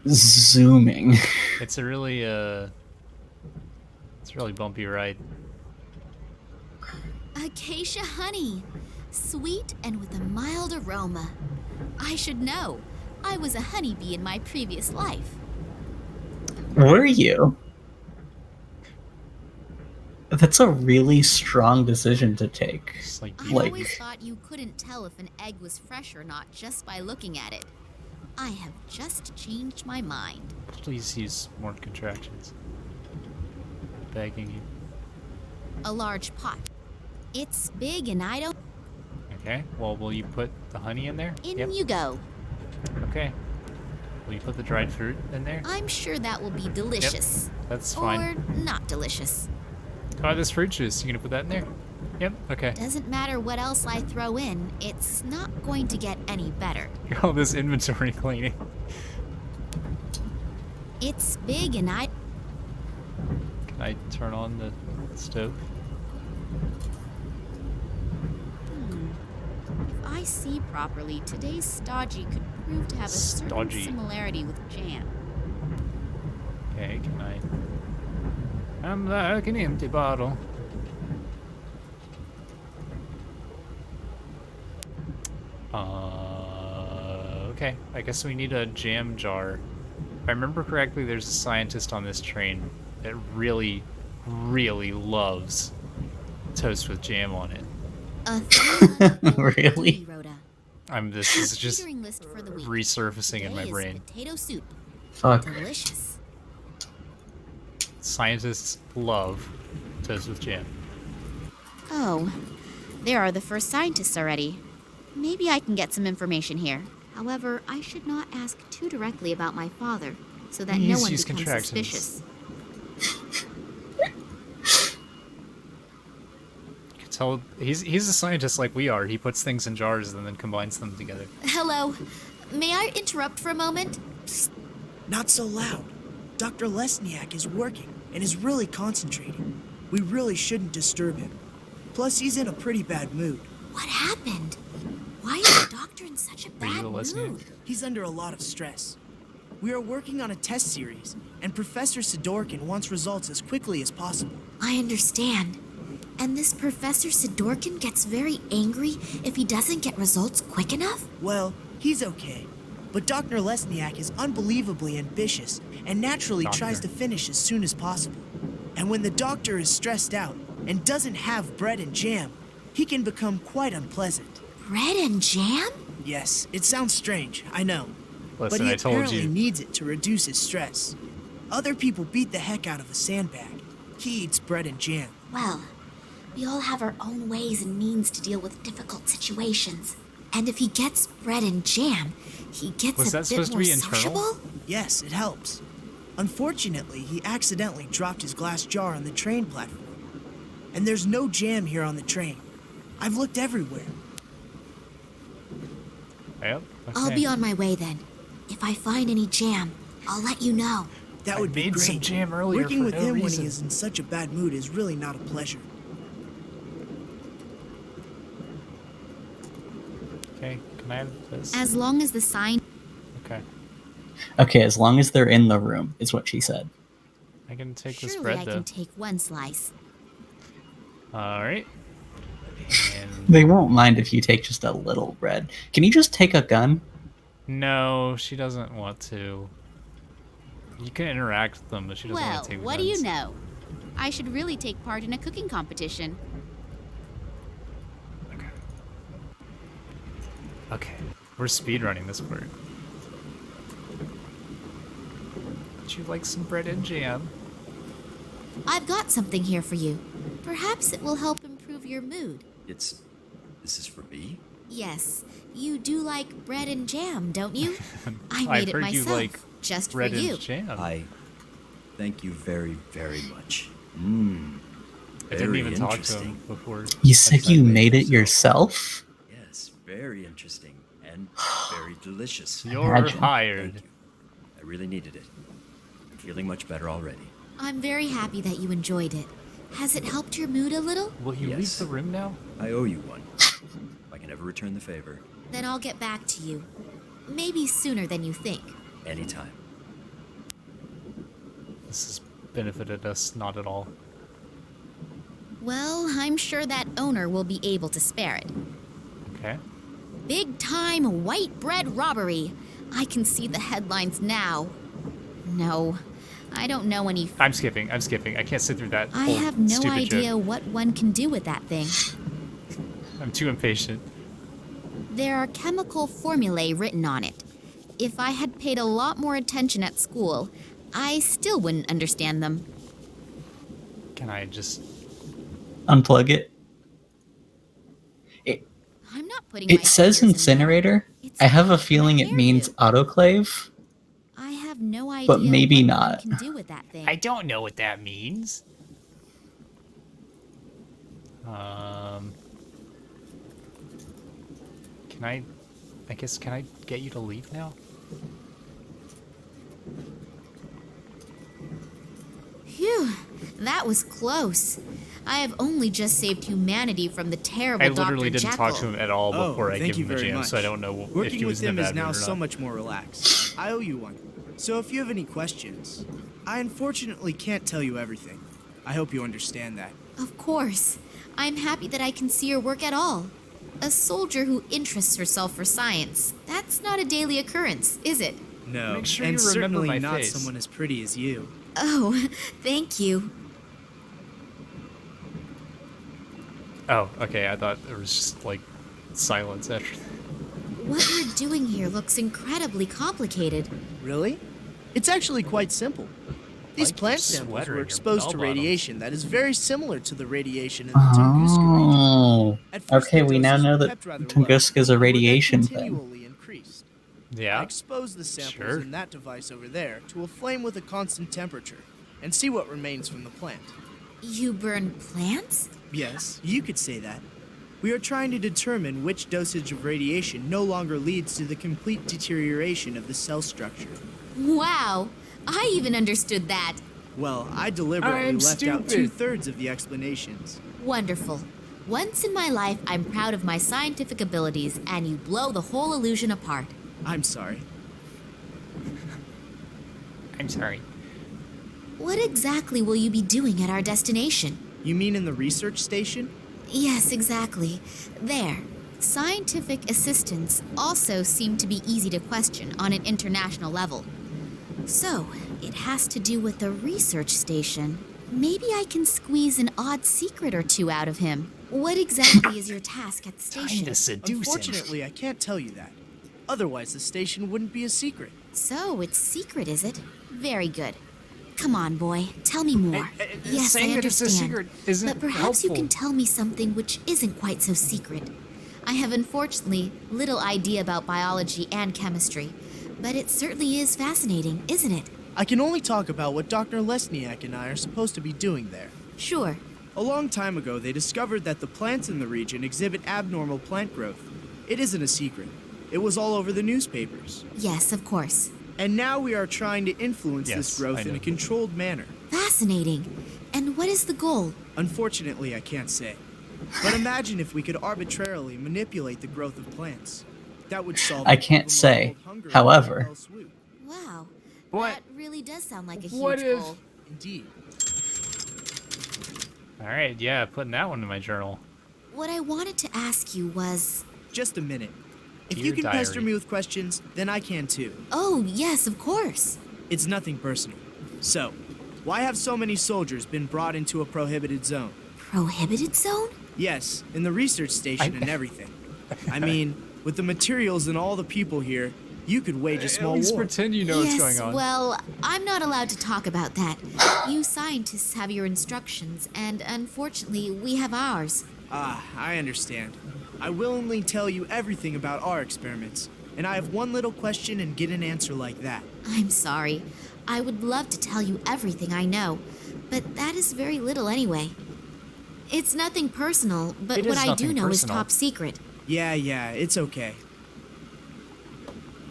zooming. It's a really bumpy ride. Acacia honey. Sweet and with a mild aroma. I should know. I was a honeybee in my previous life. Were you? That's a really strong decision to take. Like, I always thought you couldn't tell if an egg was fresh or not just by looking at it. I have just changed my mind. please use more contractions. Begging you. A large pot. It's big and I don't... Okay, well, will you put the honey in there? In you go. Okay. Will you put the dried fruit in there? I'm sure that will be delicious. Yep, that's fine. Or not delicious. Oh, this fruit juice. You gonna put that in there? Yep, okay. Doesn't matter what else I throw in, it's not going to get any better. All this inventory cleaning. It's big and I... Can I turn on the stove? If I see properly, today's stodgy could prove to have a certain Stodgy. similarity with jam. Okay, can I... I'm like an empty bottle. Okay. I guess we need a jam jar. If I remember correctly, there's a scientist on this train that really, really loves toast with jam on it. Really? This is just Catering list for the week. resurfacing in my Today is brain. Potato soup. Fuck. Delicious. Scientists love toast with jam. Oh, there are the first scientists already. Maybe I can get some information here. However, I should not ask too directly about my father, so that Please no one use becomes contractions. suspicious. You can tell he's a scientist like we are. He puts things in jars and then combines them together. Hello. May I interrupt for a moment? Not so loud. Dr. Lesniak is working and is really concentrating. We really shouldn't disturb him. Plus, he's in a pretty bad mood. What happened? Why is the doctor in such a bad listening? mood? He's under a lot of stress. We are working on a test series, and Professor Sidorkin wants results as quickly as possible. I understand. And this Professor Sidorkin gets very angry if he doesn't get results quick enough? Well, he's okay. But Dr. Lesniak is unbelievably ambitious and naturally tries to finish as soon as possible. And when the doctor is stressed out and doesn't have bread and jam, he can become quite unpleasant. Bread and jam? Yes, it sounds strange, I know. Listen, but he I told apparently you. needs it to reduce his stress. Other people beat the heck out of a sandbag. He eats bread and jam. Well, we all have our own ways and means to deal with difficult situations. And if he gets bread and jam, he gets Was a that bit supposed to more be internal? sociable? Yes, it helps. Unfortunately, he accidentally dropped his glass jar on the train platform. And there's no jam here on the train. I've looked everywhere. Yep. I'll okay. be on my way then. If I find any jam, I'll let you know. That I would be made great. some jam earlier Working for with no him when reason. he is in such a bad mood is really not a pleasure. Okay, can I have this? As long as the sign... Okay. Okay, as long as they're in the room, is what she said. I can take this Surely bread, I though. can take one slice. Alright. And They won't mind if you take just a little bread. Can you just take a gun? no, she doesn't want to. You can interact with them, but she doesn't Well, want to take what guns. do you know? I should really take part in a cooking competition. Okay, we're speedrunning this part. Would you like some bread and jam? I've got something here for you. Perhaps it will help improve your mood. This is for me? Yes, you do like bread and jam, don't you? I I've made it heard myself, you like just for bread you. and jam. I thank you very, very much. I didn't even talk to him before. You said you made it yourself? Yes, very interesting and very delicious. You're Imagine. hired. Thank you. I really needed it. I'm feeling much better already. I'm very happy that you enjoyed it. Has it helped your mood a little? Will you leave Yes. the room now? I owe you one. If I can ever return the favor, Then I'll get back to you. Maybe sooner than you think. anytime. This has benefited us not at all. Well, I'm sure that owner will be able to spare it. Okay. Big time white bread robbery. I can see the headlines now. No, I don't know any. I'm skipping. I can't sit through that. I whole have no stupid idea joke. what one can do with that thing. I'm too impatient. There are chemical formulae written on it. If I had paid a lot more attention at school, I still wouldn't understand them. Can I just... Unplug it? I'm not putting my It says fingers in there. incinerator. It's I have a not feeling my it means hairdo. autoclave. I have no idea But maybe what not. one can do with that thing. I don't know what that means. Can I guess, can I get you to leave now? Phew, that was close. I have only just saved humanity from the terrible I Dr. literally didn't Jekyll. talk to him at all before I thank gave you him the very jam, much. so I don't know if Working he with was in a him is bad now mood or so not. much more relaxed. I owe you one. So if you have any questions, I unfortunately can't tell you everything. I hope you understand that. Of course. I'm happy that I can see your work at all. A soldier who interests herself for science. That's not a daily occurrence, is it? No, Make sure and you remember certainly my not face. someone as pretty as you. Oh, thank you. Oh, okay, I thought there was just, like, silence after that. What you're doing here looks incredibly complicated. Really? It's actually quite simple. These Like your plant samples sweater were and your exposed to bell bottoms. radiation that is very similar to the radiation in the Tunguska region. Oh. At first, Okay, the we now doses know were that kept rather low, Tunguska is a and were then radiation thing. continually increased. I Yeah, exposed the samples Sure. in that device over there to a flame with a constant temperature and see what remains from the plant. You burn plants? Yes, you could say that. We are trying to determine which dosage of radiation no longer leads to the complete deterioration of the cell structure. Wow, I even understood that. Well, I deliberately I'm left out stupid. 2/3 of the explanations. Wonderful. Once in my life, I'm proud of my scientific abilities, and you blow the whole illusion apart. I'm sorry. I'm sorry. What exactly will you be doing at our destination? You mean in the research station? Yes, exactly. There. Scientific assistants also seem to be easy to question on an international level. So, it has to do with the research station. Maybe I can squeeze an odd secret or two out of him. What exactly is your task at the station? Unfortunately, I can't tell you that. Otherwise, the station wouldn't be a secret. So, it's secret, is it? Very good. Come on, boy. Tell me more. Yes, I saying that it's a understand. secret isn't but perhaps you helpful. can tell me something which isn't quite so secret. I have unfortunately little idea about biology and chemistry, but it certainly is fascinating, isn't it? I can only talk about what Dr. Lesniak and I are supposed to be doing there. Sure. A long time ago, they discovered that the plants in the region exhibit abnormal plant growth. It isn't a secret. It was all over the newspapers. Yes, of course. And now we are trying to influence this growth in a controlled manner. Fascinating. And what is the goal? Unfortunately, I can't say. But imagine if we could arbitrarily manipulate the growth of plants. That would solve I can't say. However, Wow. What? That really does sound like a huge What if- goal. Indeed. All right, yeah, putting that one in my journal. What I wanted to ask you was... Just a minute. If Dear you can pester diary. me with questions, then I can too. Oh, yes, of course. It's nothing personal. So, why have so many soldiers been brought into a prohibited zone? Prohibited zone? Yes, in the research station and everything. I mean, with the materials and all the people here, you could wage a small At least war. pretend you know yes, what's going on. well, I'm not allowed to talk about that. You scientists have your instructions, and unfortunately, we have ours. Ah, I understand. I willingly tell you everything about our experiments, and I have one little question and get an answer like that. I'm sorry. I would love to tell you everything I know, but that is very little anyway. It's nothing personal, but It what is I do nothing know is personal. top secret. Yeah, it's okay.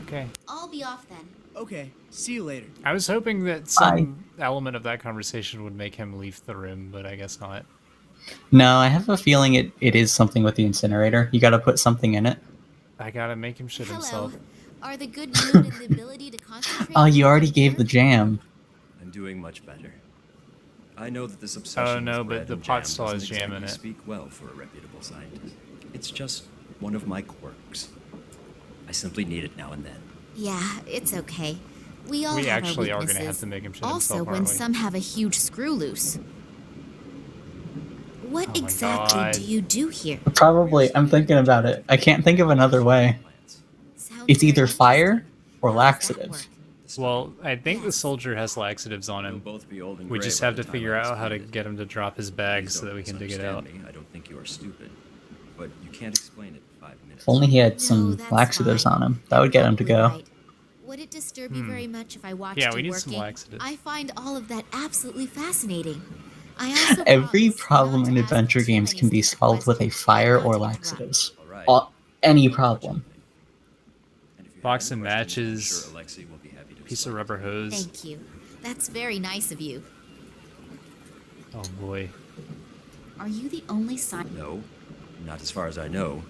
Okay. I'll be off then. Okay, see you later. I was hoping that some element of that conversation would make him leave the room, but I guess not. no, I have a feeling it is something with the incinerator. You got to put something in it. I gotta make him shit Hello. himself. Are the good mood and the ability to concentrate... Oh, you already gave the jam. I'm doing much better. I know that this obsession Oh, no, with but bread the and pot jam still has doesn't jam in exactly it. speak well for a reputable scientist. It's just one of my quirks. I simply need it now and then. Yeah, it's okay. We all We have actually our are weaknesses. gonna have to make him shit also, himself, when aren't we? some have a huge screw loose. What Oh my exactly God. do you do here? Probably. I'm thinking about it. I can't think of another way. Sounds It's very either fire or How does that laxative. work? Well, I think the soldier has laxatives on We'll him. both be old and We gray just by have the to time figure I out how to explain it. get him to drop his bag Please so that don't we can dig it out. misunderstand me. I don't think you are stupid, but you can't explain it in 5 minutes. If only he had No, some that's laxatives fine. on him. That would get him to You're go. right. Would it disturb you very much if I watched Yeah, you we need working? some laxatives. I find all of that absolutely fascinating. I also Every promise problem not in to ask adventure too games many can be stupid solved with a questions fire and or not to interrupt. laxatives. All right. Any Don't problem. question me. And if you Box have of any questions, I'm matches, sure Alexei will be happy to piece of explain. rubber hose. Thank you. That's very nice of you. Oh boy. Are you the only scientist? No, not as far as I know.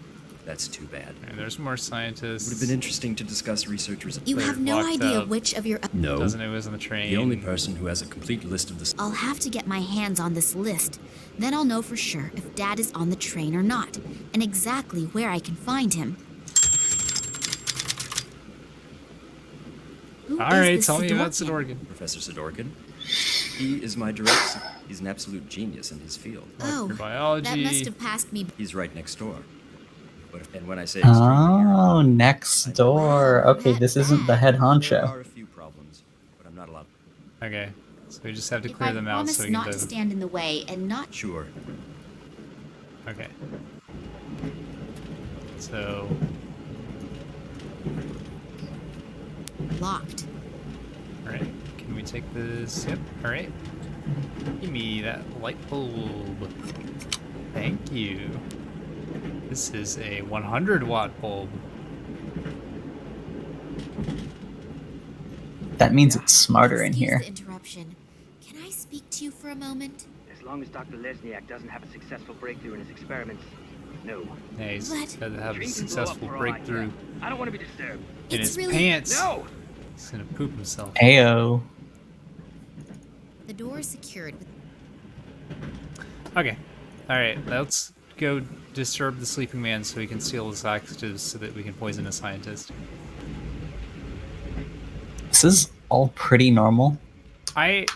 That's too bad. And there's more scientists. Would have been interesting to discuss research results. You They're have no locked idea up. which of your... No. Doesn't know who's on the train. The only person who has a complete list of the I'll have to get my hands on this list. Then I'll know for sure if Dad is on the train or not, and exactly where I can find him. Who All is right, this tell me about Sidorkin? Sidorkin. Professor Sidorkin. He is my direct. He's an absolute genius in his field. Oh, Biology. that must have passed me. He's right next door. But and when I say extremely Oh, next door. Okay, this isn't the head there honcho. are a few problems, but I'm not allowed. Okay, so we just have to If clear I them out promise so we can not do to stand in the way and not Sure. Okay. So, locked. alright. Can we take this? Yep, alright. Give me that light bulb. Thank you. This is a 100-watt bulb. That means it's smarter in Excuse here. the interruption. Can I speak to you for a moment? As long as Dr. Lesniak doesn't have a successful breakthrough in his experiments, no. Yeah, he's But- had to have a Dream can blow up successful for all I breakthrough care. I don't want to be disturbed. in It's his really- pants. No! He's gonna poop himself. Ayo. The door is secured with... Okay. Alright, let's go disturb the sleeping man so he can steal his laxatives so that we can poison a scientist. This is all pretty normal. I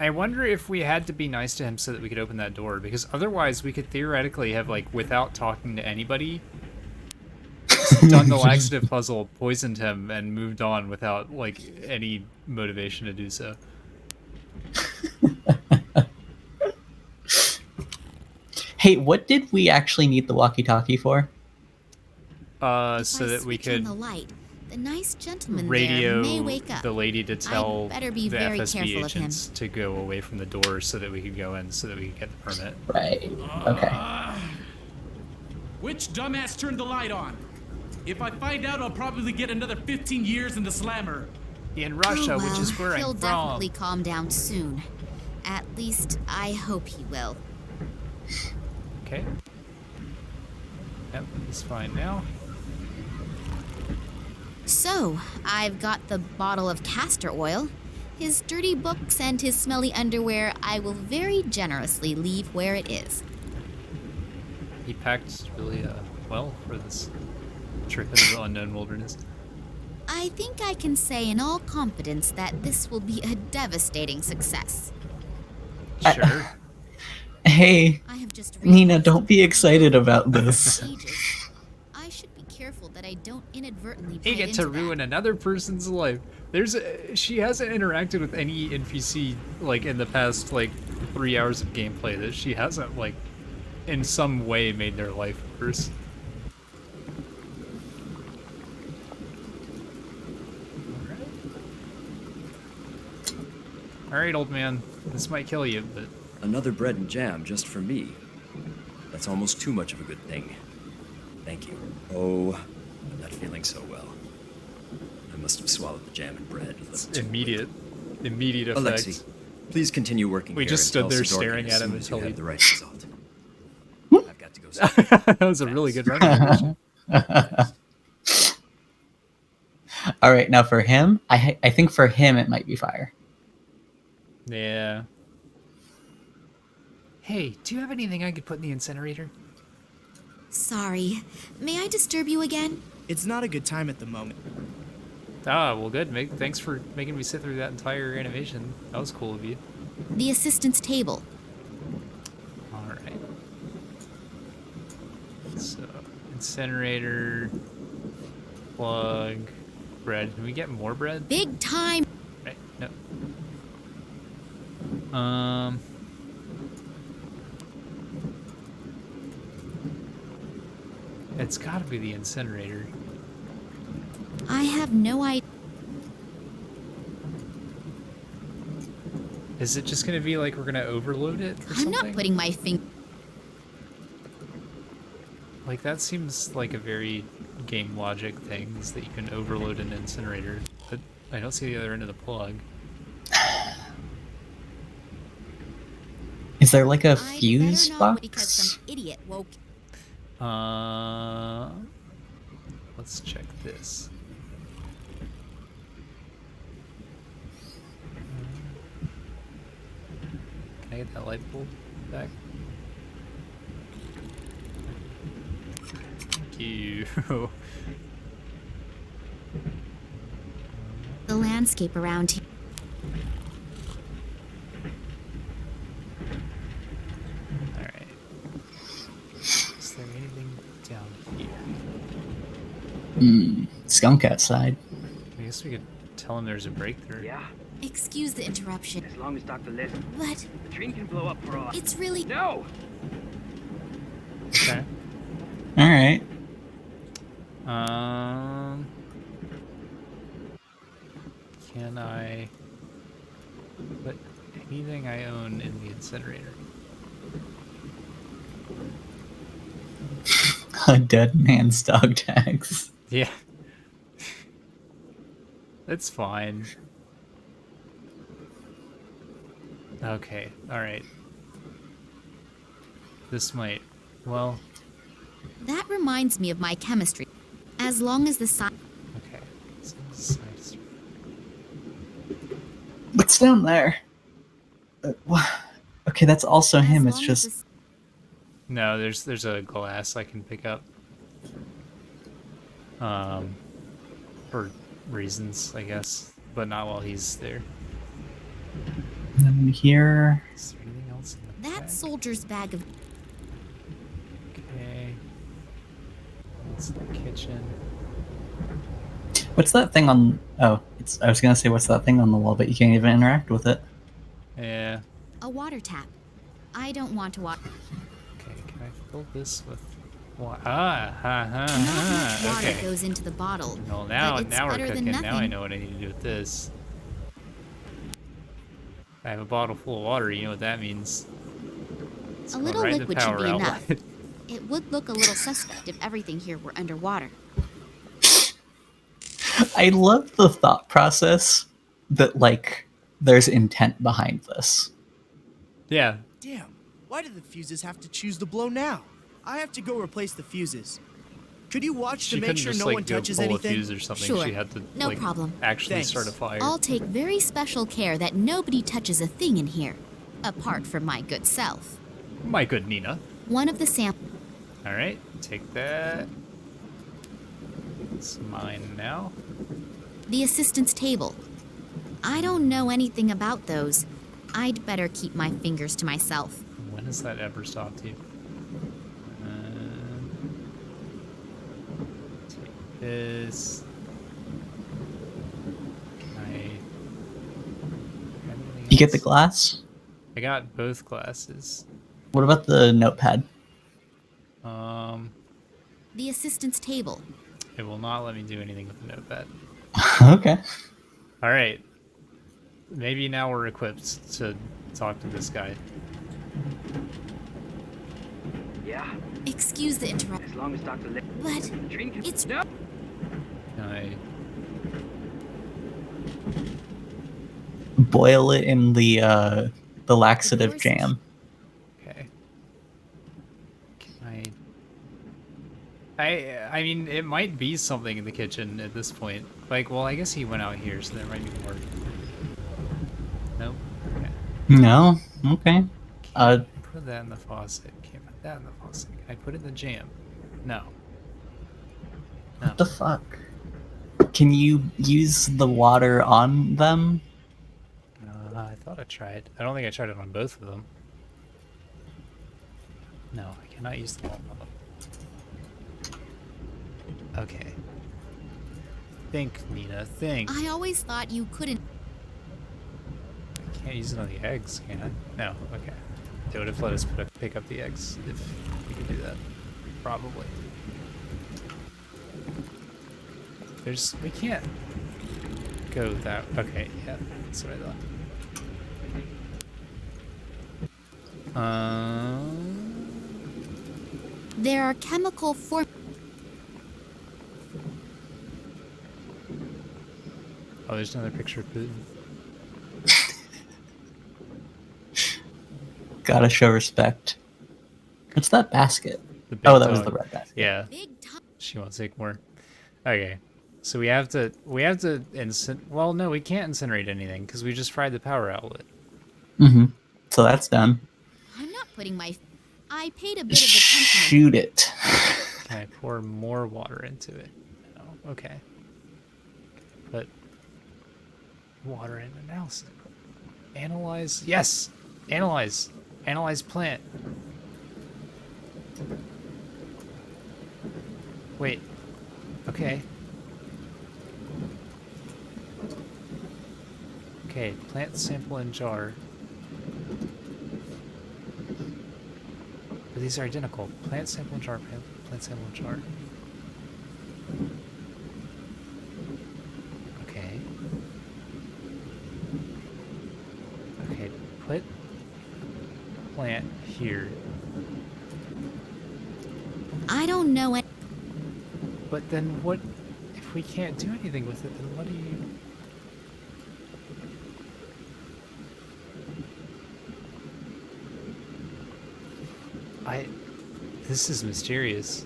I wonder if we had to be nice to him so that we could open that door, because otherwise we could theoretically have, like, without talking to anybody, done the laxative puzzle, poisoned him, and moved on without, like, any motivation to do so. Hey, what did we actually need the walkie-talkie for? So that we could on the light, the nice gentleman radio there may wake up. the lady to tell I'd better be the very FSB careful of him. agents to go away from the door so that we could go in, so that we could get the permit. Right. Okay. Which dumbass turned the light on? If I find out, I'll probably get another 15 years in the slammer. In Russia, Oh, well, which is where he'll I'm from. definitely calm down soon. At least, I hope he will. Okay. Yep, he's fine now. So, I've got the bottle of castor oil. His dirty books and his smelly underwear I will very generously leave where it is. He packed really well for this trip into the unknown wilderness. I think I can say in all confidence that this will be a devastating success. Sure. Hey, I have just Nina, don't be excited about this. I should be careful that I don't inadvertently You bite get into to that. ruin another person's life. She hasn't interacted with any NPC like in the past like 3 hours of gameplay that she hasn't like in some way made their life worse. All right, old man. This might kill you, but Another bread and jam just for me. That's almost too much of a good thing. Thank you. Oh, I'm not feeling so well. I must have swallowed the jam and bread. immediate effect. Alexei, please continue working We here just and stood tell there Sidorkin staring as at soon him as you until have he- the right result. I've got to go. That was a really good run. All right, now for him, I think for him it might be fire. Yeah. Hey, do you have anything I could put in the incinerator? Sorry. May I disturb you again? It's not a good time at the moment. Ah, well, good. Thanks for making me sit through that entire animation. That was cool of you. The assistant's table. All right. So, incinerator, plug, bread. Can we get more bread? Big time. Right. No. It's got to be the incinerator. I have no idea. Is it just gonna be like we're gonna overload it or something? I'm not putting my finger. Like that seems like a very game logic thing, is that you can overload an incinerator. But I don't see the other end of the plug. Is there like a fuse box? Because some idiot woke. Let's check this. Can I get that light bulb back? Thank you. The landscape around here. Alright. Is there anything down here? Skunk outside. I guess we could tell him there's a breakthrough. Yeah, Excuse the interruption. as long as Dr. Les. But The train can blow up for all. it's really. No! Okay. All right. Can I put anything I own in the incinerator? A dead man's dog tags. Yeah. It's fine. Okay, alright. This might... Well... That reminds me of my chemistry. As long as the sign. Okay. What's down there? Okay, that's also him. It's just... No, there's a glass I can pick up. For reasons, I guess. But not while he's there. And then here. Is there anything else in the That bag? soldier's bag of... Okay. That's the kitchen. What's that thing on? Oh, I was gonna say what's that thing on the wall, but you can't even interact with it. Yeah. A water tap. I don't want to watch. Okay, can I fill this with water? Not much water Okay. goes into the bottle. Well, now but it's we're better than cooking. Now I nothing. know what I need to do with this. I have a bottle full of water. You know what that means? It's A going little right in the liquid should power be outlet. enough. It would look a little suspect if everything here were underwater. I love the thought process that like there's intent behind this. Yeah. Damn, why did the fuses have to choose to blow now? I have to go replace the fuses. Could you watch She to make couldn't sure just no like one go touches pull anything? a fuse or something. Sure. She had to No like problem. actually Thanks. start a fire. I'll take very special care that nobody touches a thing in here, apart from my good self. My good Nina. One of the samples. All right, take that. It's mine now. The assistant's table. I don't know anything about those. I'd better keep my fingers to myself. When has that ever stopped you? Take this. Can I? You get the glass? I got both glasses. What about the notepad? The assistant's table. It will not let me do anything with the notepad. Okay. All right. Maybe now we're equipped to talk to this guy. Yeah? Excuse the interruption. As long as Dr. But it's... No! Can I? Boil it in the laxative jam. Okay. Can I mean, it might be something in the kitchen at this point. Like, well, I guess he went out here, so there might be more. Nope. Okay. No? Okay. Put that in the faucet. Can't put that in the faucet. Can I put it in the jam? No. No. What the fuck? Can you use the water on them? I thought I tried. I don't think I tried it on both of them. No, I cannot use the water on them. Okay. Think, Nina, think. I always thought you couldn't... I can't use it on the eggs, can I? No, okay. They would have let us pick up the eggs if we could do that. Probably. We can't go that... Okay, yeah, that's what I thought. There are chemical form... Oh, there's another picture of Putin. Gotta show respect. What's that basket? The big Oh, that was dog. the red basket. Yeah. She won't take more. Okay. So we have to well, no, we can't incinerate anything because we just fried the power outlet. Mm-hmm. So that's done. I'm not putting my... I paid a bit of attention... Shoot it. Can I pour more water into it? No. Okay. Put water in analysis. Analyze. Yes! Analyze. Analyze plant. Wait. Okay. Okay, plant sample in jar. But these are identical. Plant sample in jar, plant sample in jar. Okay. Okay, put plant here. I don't know it. But then what, if we can't do anything with it, then what do you... This is mysterious.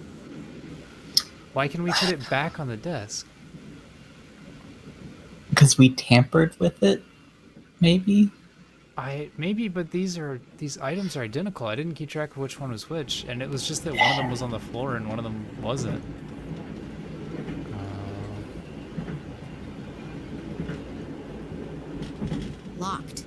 Why can we put it back on the desk? Because we tampered with it, maybe? Maybe, but these items are identical. I didn't keep track of which one was which, and it was just that one of them was on the floor and one of them wasn't. Locked.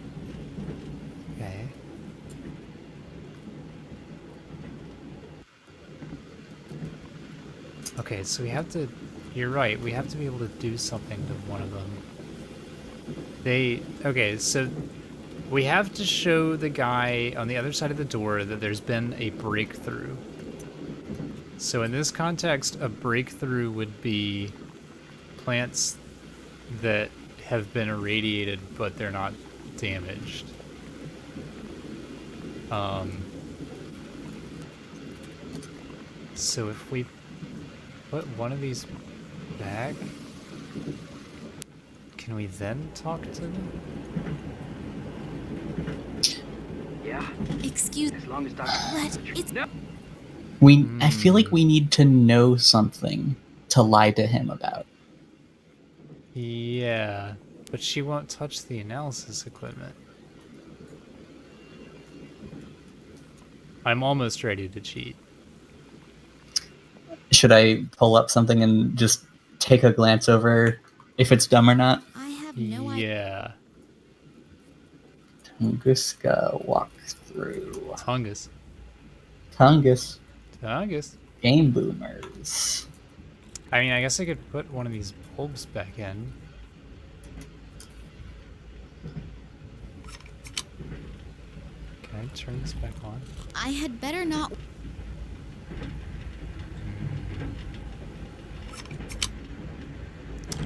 Okay, so we have to... You're right, we have to be able to do something to one of them. Okay, so we have to show the guy on the other side of the door that there's been a breakthrough. So in this context, a breakthrough would be plants that have been irradiated, but they're not damaged. So if we put one of these back, can we then talk to them? Yeah. Excuse. As long as Dr. What? It's. No. I feel like we need to know something to lie to him about. Yeah, but she won't touch the analysis equipment. I'm almost ready to cheat. Should I pull up something and just take a glance over if it's dumb or not? I have no idea. Yeah. Tunguska walkthrough. Tungus. Tungus. Tungus. Game boomers. I mean, I guess I could put one of these bulbs back in. Can I turn this back on? I had better not.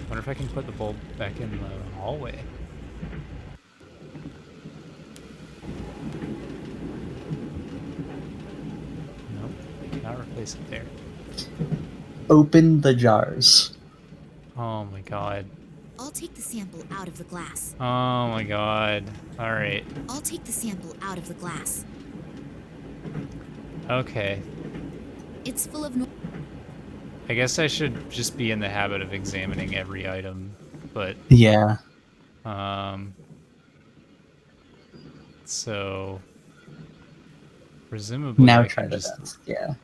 Wonder if I can put the bulb back in the hallway. Nope, I cannot replace it there. Open the jars. Oh my god. I'll take the sample out of the glass. Oh my god. Alright. I'll take the sample out of the glass. Okay. It's full of. I guess I should just be in the habit of examining every item, but... Yeah. So... Presumably Now I try can the just... desk, yeah.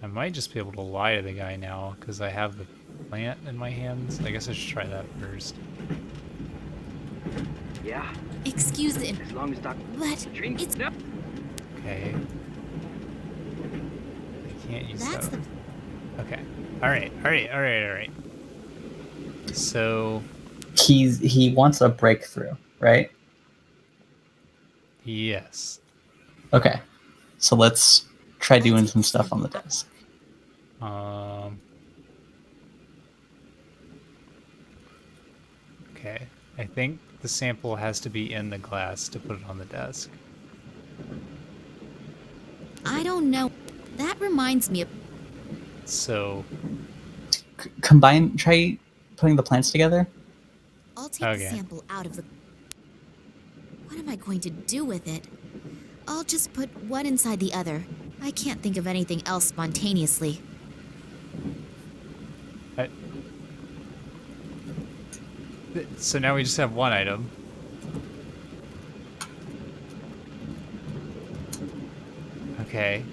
I might just be able to lie to the guy now, because I have the plant in my hands. I guess I should try that first. Yeah. Excuse the. As long as Dr. But it's. No. Okay. I can't use That's that. Okay. Alright. So... He wants a breakthrough, right? Yes. Okay. So let's try doing some stuff on the desk. Okay. I think the sample has to be in the glass to put it on the desk. I don't know. That reminds me of. So... Combine... Try putting the plants together? I'll take the sample out of the. What am I going to do with it? I'll just put one inside the other. I can't think of anything else spontaneously. So now we just have one item. Okay.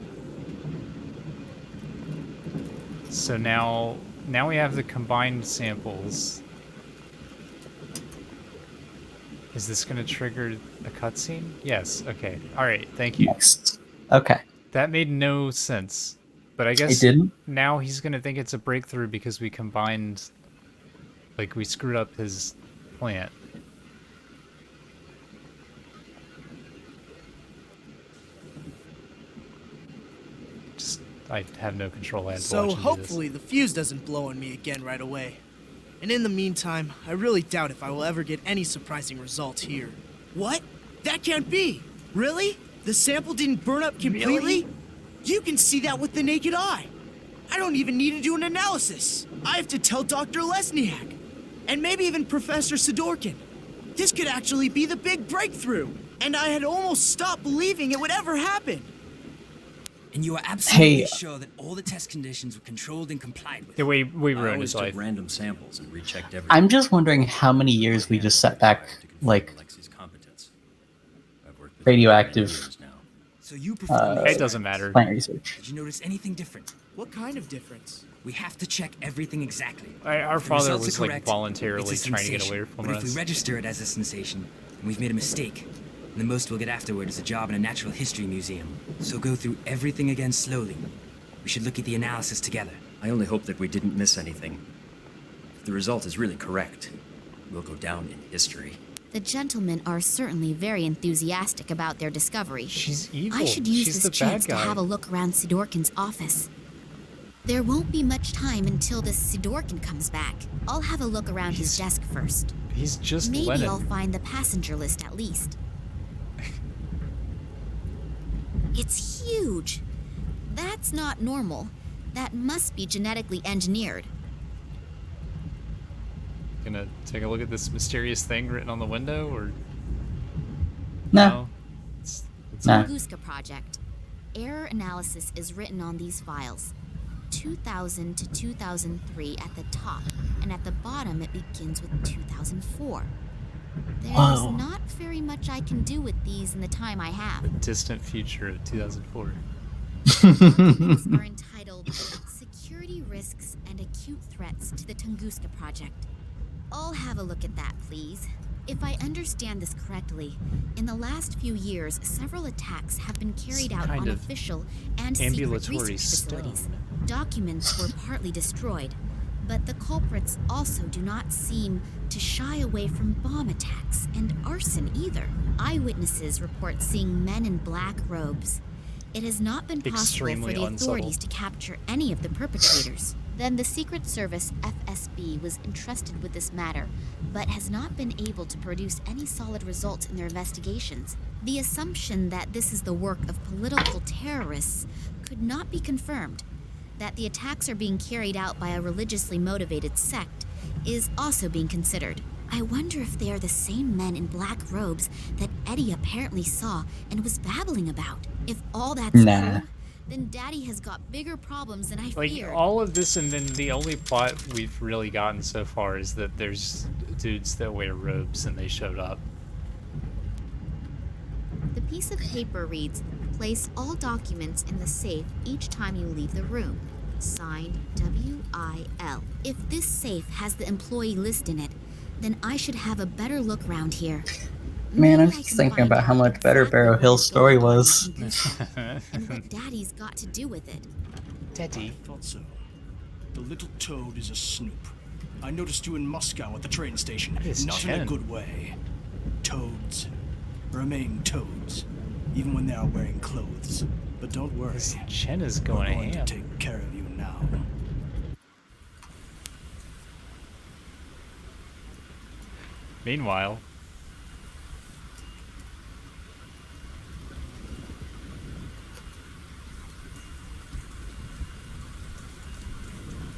So now we have the combined samples. Is this going to trigger a cutscene? Yes. Okay. All right. Thank you. Next. Okay. That made no sense. But I guess It didn't? Now he's going to think it's a breakthrough because we combined... Like, we screwed up his plant. Just, I have no control. I had to So watch him do hopefully the fuse doesn't blow on me again right away. And in the meantime, I really doubt if I will ever get any surprising results here. What? That can't be! Really? The sample didn't burn up completely? Really? You can see that with the naked eye. I don't even need to do an analysis. I have to tell Dr. Lesniak. And maybe even Professor Sidorkin. This could actually be the big breakthrough. And I had almost stopped believing it would ever happen. And you are absolutely Hey. sure that all the test conditions were controlled and complied with? Yeah, we I ruined always his took life. random samples and rechecked everything. I'm just wondering how many years we just set back, like, Alexi's competence. I've worked with him for many radioactive years now. So you performed It doesn't matter. plant research. Did you notice anything different? What kind of difference? We have to check everything exactly. Our If the father results was are like correct, voluntarily it's a trying to get sensation. away from But if us. we register it as a sensation, and we've made a mistake, and the most we'll get afterward is a job in a natural history museum. So go through everything again slowly. We should look at the analysis together. I only hope that we didn't miss anything. If the result is really correct, we'll go down in history. The gentlemen are certainly very enthusiastic about their discovery. She's evil. I should use She's this the bad chance to guy. have a look around Sidorkin's office. There won't be much time until this Sidorkin comes back. I'll have a look around his desk first. He's just Maybe Lenin. I'll find the passenger list at least. It's huge. That's not normal. That must be genetically engineered. Gonna take a look at this mysterious thing written on the window, or No. It's Nah. Tunguska project. Error analysis is written on these files. 2000 to 2003 at the top, and at the bottom it begins with 2004. There's Whoa. not very much I can do with these in the time I have. the distant future of 2004. Documents are entitled Security Risks and Acute Threats to the Tunguska Project. I'll have a look at that, please. If I understand this correctly, in the last few years, several attacks have been carried Some out kind on of official and secret ambulatory research facilities. stone. Documents were partly destroyed, but the culprits also do not seem to shy away from bomb attacks and arson either. Eyewitnesses report seeing men in black robes. It has not been possible Extremely for the unsubtle. authorities to capture any of the perpetrators. Then the Secret Service FSB was entrusted with this matter, but has not been able to produce any solid results in their investigations. The assumption that this is the work of political terrorists could not be confirmed. That the attacks are being carried out by a religiously motivated sect is also being considered. I wonder if they are the same men in black robes that Eddie apparently saw and was babbling about. If all that's Nah. true, then Daddy has got bigger problems than I Like, feared. all of this, and then the only plot we've really gotten so far is that there's dudes that wear robes and they showed up. The piece of paper reads, "Place all documents in the safe each time you leave the room. Signed, W.I.L." If this safe has the employee list in it, then I should have a better look around here. Man, I'm Maybe I just can thinking find about how out much better exactly Barrow what Hill's is story going on was. in Tunguska and what Daddy's got to do with it. Daddy. Thought so. The little toad is a snoop. I noticed you in Moscow at the train station. That is Not in a Chen. good way. Toads remain toads, even when they are wearing clothes. But don't worry. This Chen is We're going going to ham. take care of you now. Meanwhile,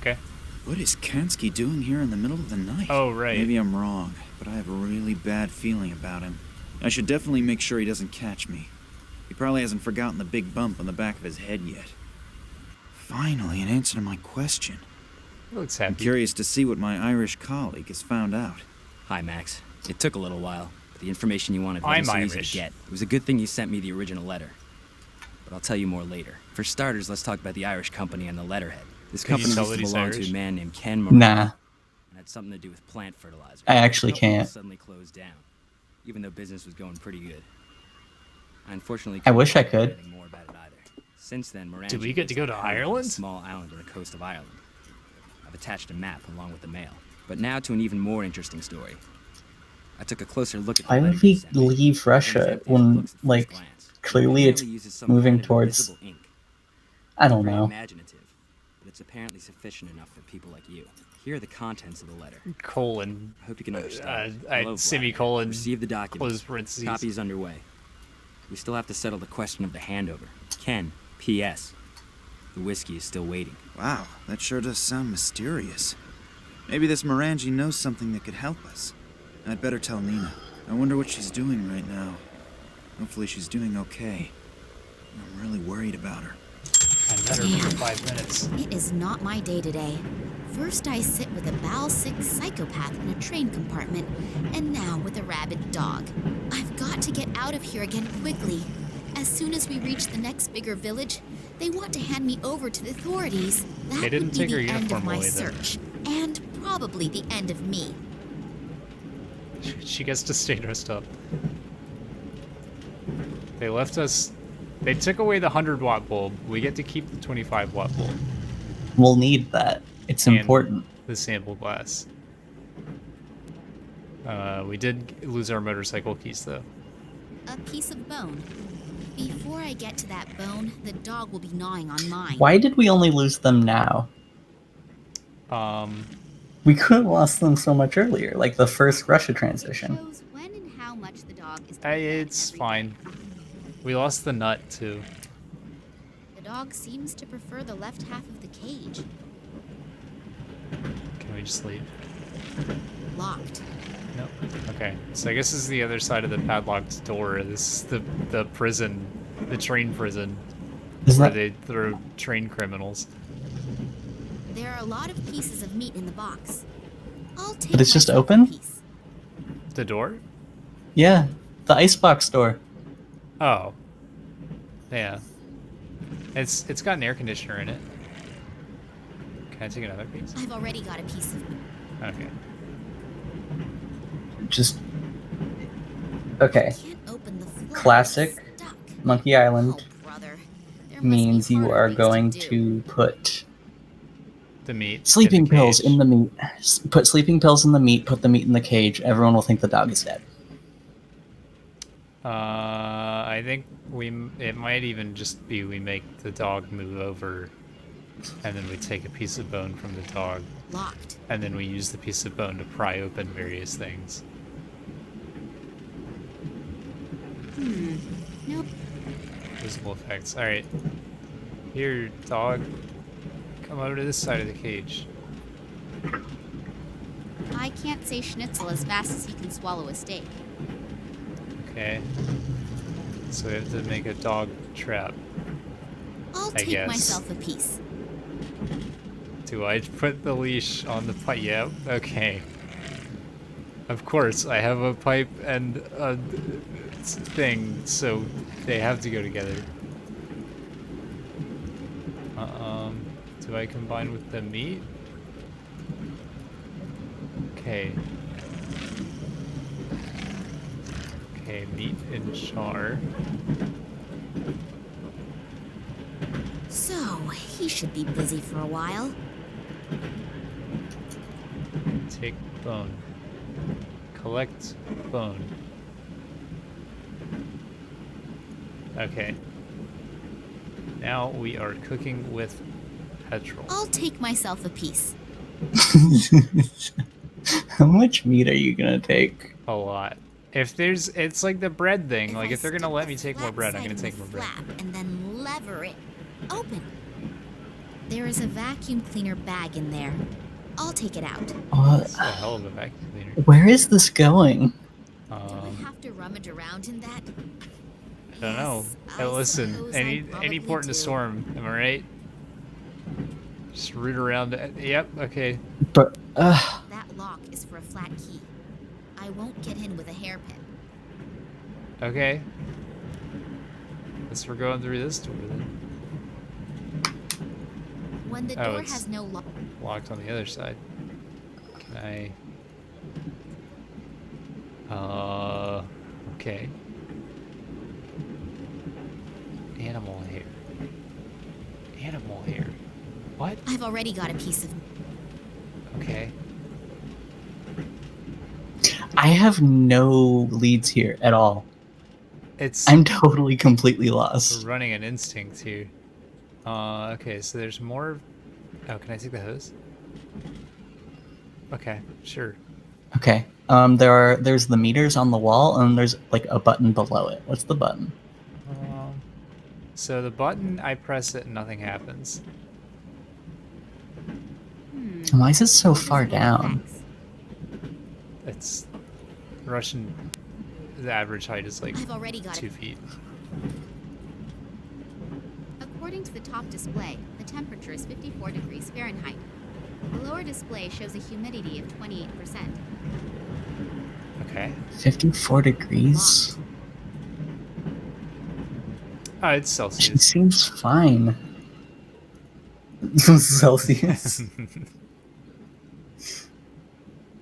okay. What is Kansky doing here in the middle of the night? Oh, right. Maybe I'm wrong, but I have a really bad feeling about him. I should definitely make sure he doesn't catch me. He probably hasn't forgotten the big bump on the back of his head yet. Finally, an answer to my question. He looks I'm happy. curious to see what my Irish colleague has found out. Hi, Max. It took a little while, but the information you wanted I'm wasn't so easy Irish. to get. It was a good thing you sent me the original letter. But I'll tell you more later. For starters, let's talk about the Irish company and the letterhead. This Can you company tell used that to he's belong to Irish? a man named Ken Moran. Nah. And had something to do with plant fertilizer. I actually The company can't. suddenly closed down, even though business was going pretty good. I unfortunately I wish I couldn't could. do anything more about it either. Since then, Moran Did we get to go to Ireland? a small island on the coast of Ireland. I've attached a map along with the mail. But now to an even more interesting story. I took a closer look at the Why letter would you he sent me. leave Russia when, like, clearly it's Apparently uses some moving kind of towards... invisible ink. I don't Very know. imaginative, but it's apparently sufficient enough for people like you. Here are the contents of the letter. Colon. I hope you can understand. I semicolon. Receive the document. Close parentheses. Copy is underway. We still have to settle the question of the handover. Ken, P.S. The whiskey is still waiting. Wow, that sure does sound mysterious. Maybe this Morangi knows something that could help us. I'd better tell Nina. I wonder what she's doing right now. Hopefully she's doing okay. I'm really worried about her. I met her for 5 minutes. It is not my day today. First I sit with a bowel-sick psychopath in a train compartment, and now with a rabid dog. I've got to get out of here again quickly. As soon as we reach the next bigger village, they want to hand me over to the authorities. That They didn't would be take her the end of uniform my away, then. search, and probably the end of me. She gets to stay dressed up. They left us They took away the 100-watt bulb. We get to keep the 25-watt bulb. We'll need that. It's And important. the sample glass. We did lose our motorcycle keys, though. A piece of bone. Before I get to that bone, the dog will be gnawing on mine. Why did we only lose them now? We could have lost them so much earlier, like the first Russia transition. It shows when and how much the dog is. It's fine. We lost the nut, too. The dog seems to prefer the left half of the cage. Can we just leave? Locked. Nope. Okay. So I guess this is the other side of the padlocked door. This is the prison, the train prison, where they throw train criminals. There are a lot of pieces of meat in the box. I'll take But it's just myself a open? piece. The door? Yeah, the icebox door. Oh. Yeah. It's got an air conditioner in it. Can I take another piece? I've already got a piece of meat. Okay. Just okay. Can't open the floor. Classic Monkey Island Brother. means you are going to put the meat. Sleeping pills in the meat. Put sleeping pills in the meat. Put the meat in the cage. Everyone will think the dog is dead. I think it might even just be we make the dog move over, and then we take a piece of bone from the dog. Locked. And then we use the piece of bone to pry open various things. Nope. Visible effects. Alright. Here, dog. Come over to this side of the cage. I can't say schnitzel as fast as he can swallow a steak. Okay. So we have to make a dog trap. I'll I take guess. myself a piece. Do I put the leash on the pipe? Yep. Okay. Of course, I have a pipe and a thing, so they have to go together. Do I combine with the meat? Okay. Okay, meat and char. So, he should be busy for a while. Take bone. Collect bone. Okay. Now we are cooking with petrol. I'll take myself a piece. How much meat are you gonna take? A lot. If there's, it's like the bread thing. Like if they're gonna let me take more bread, I'm gonna take more bread. And then lever it open. There is a vacuum cleaner bag in there. I'll take it out. That's a hell of a vacuum cleaner. Where is this going? Do I have to rummage around in that? I don't know. Hey, listen, any port in a storm, am I right? Just root around it. Yep, okay. But, That lock is for a flat key. I won't get in with a hairpin. Okay. Guess we're going through this door then. When the door has no lock. Locked on the other side. Can I... Okay. Animal hair. Animal hair. What? I've already got a piece of... Okay. I have no leads here at all. I'm totally completely lost. We're running an instinct here. Okay, so there's more... Oh, can I take the hose? Okay, sure. Okay. There's the meters on the wall, and there's like a button below it. What's the button? So the button, I press it and nothing happens. Why is it so far down? It's Russian. The average height is like I've already got 2 feet. According to the top display, the temperature is 54 degrees Fahrenheit. The lower display shows a humidity of 28%. Okay. 54 degrees? It's Celsius. She seems fine. Celsius.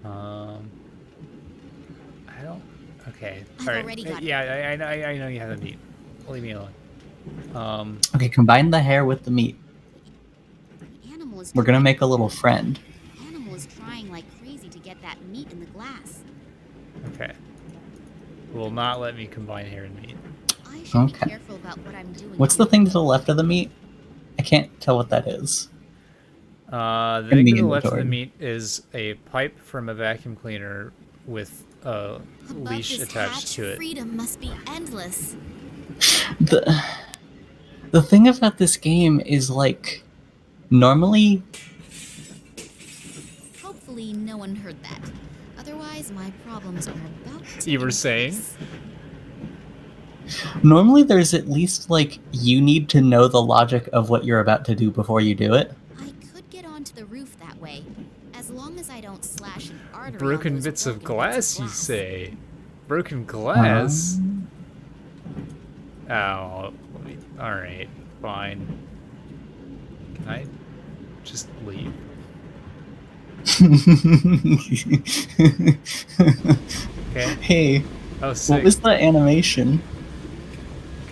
I don't. Okay. I've All right. already got Yeah, I know you have the meat. Leave me alone. Okay, combine the hair with the meat. Animal is We're gonna make a little friend. Animal is trying like crazy to get that meat in the glass. Okay. Will not let me combine hair and meat. I should be careful about what I'm doing. What's the thing to the left of the meat? I can't tell what that is. The In thing the to the left of the inventory. meat is a pipe from a vacuum cleaner with a Above leash this attached hatch, to it. freedom must be endless. The thing about this game is like normally Hopefully no one heard that. Otherwise, my problems are about to You were saying? normally there's at least like you need to know the logic of what you're about to do before you do it. I could get onto the roof that way, as long as I don't slash an artery. Broken bits of glass, you say? Broken glass? Oh, alright, fine. Can I just leave? Okay. Hey, Oh, sick. what was the animation?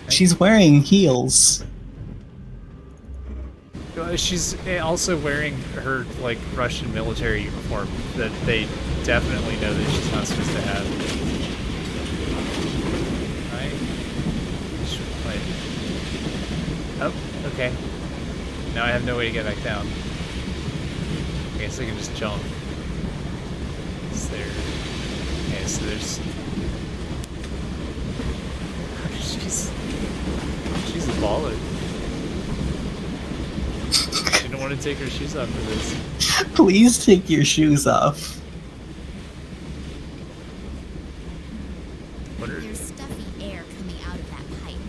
She's wearing heels. She's also wearing her, like, Russian military uniform that they definitely know that she's not supposed to have. Wait. Oh, okay. Now I have no way to get back down. I guess I can just jump. Is there... Okay, so there's... She's a baller. She don't want to take her shoes off for this. Please take your shoes off. What are... There's stuffy air coming out of that pipe.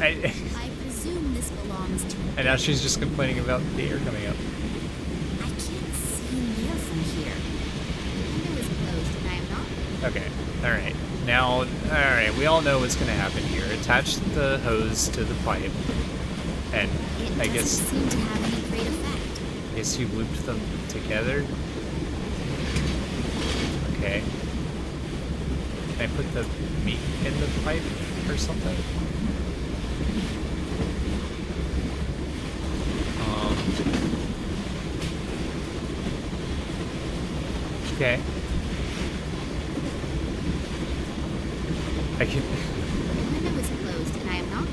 I presume this belongs to. And now she's just complaining about the air coming up. I can't see in there from here. The window is closed, and I am not. Okay, alright. Now, alright, we all know what's gonna happen here. Attach the hose to the pipe, and I guess... seem to have any great effect. I guess you looped them together? Okay. Can I put the meat in the pipe or something? Okay. I can... The window is closed, and I am not.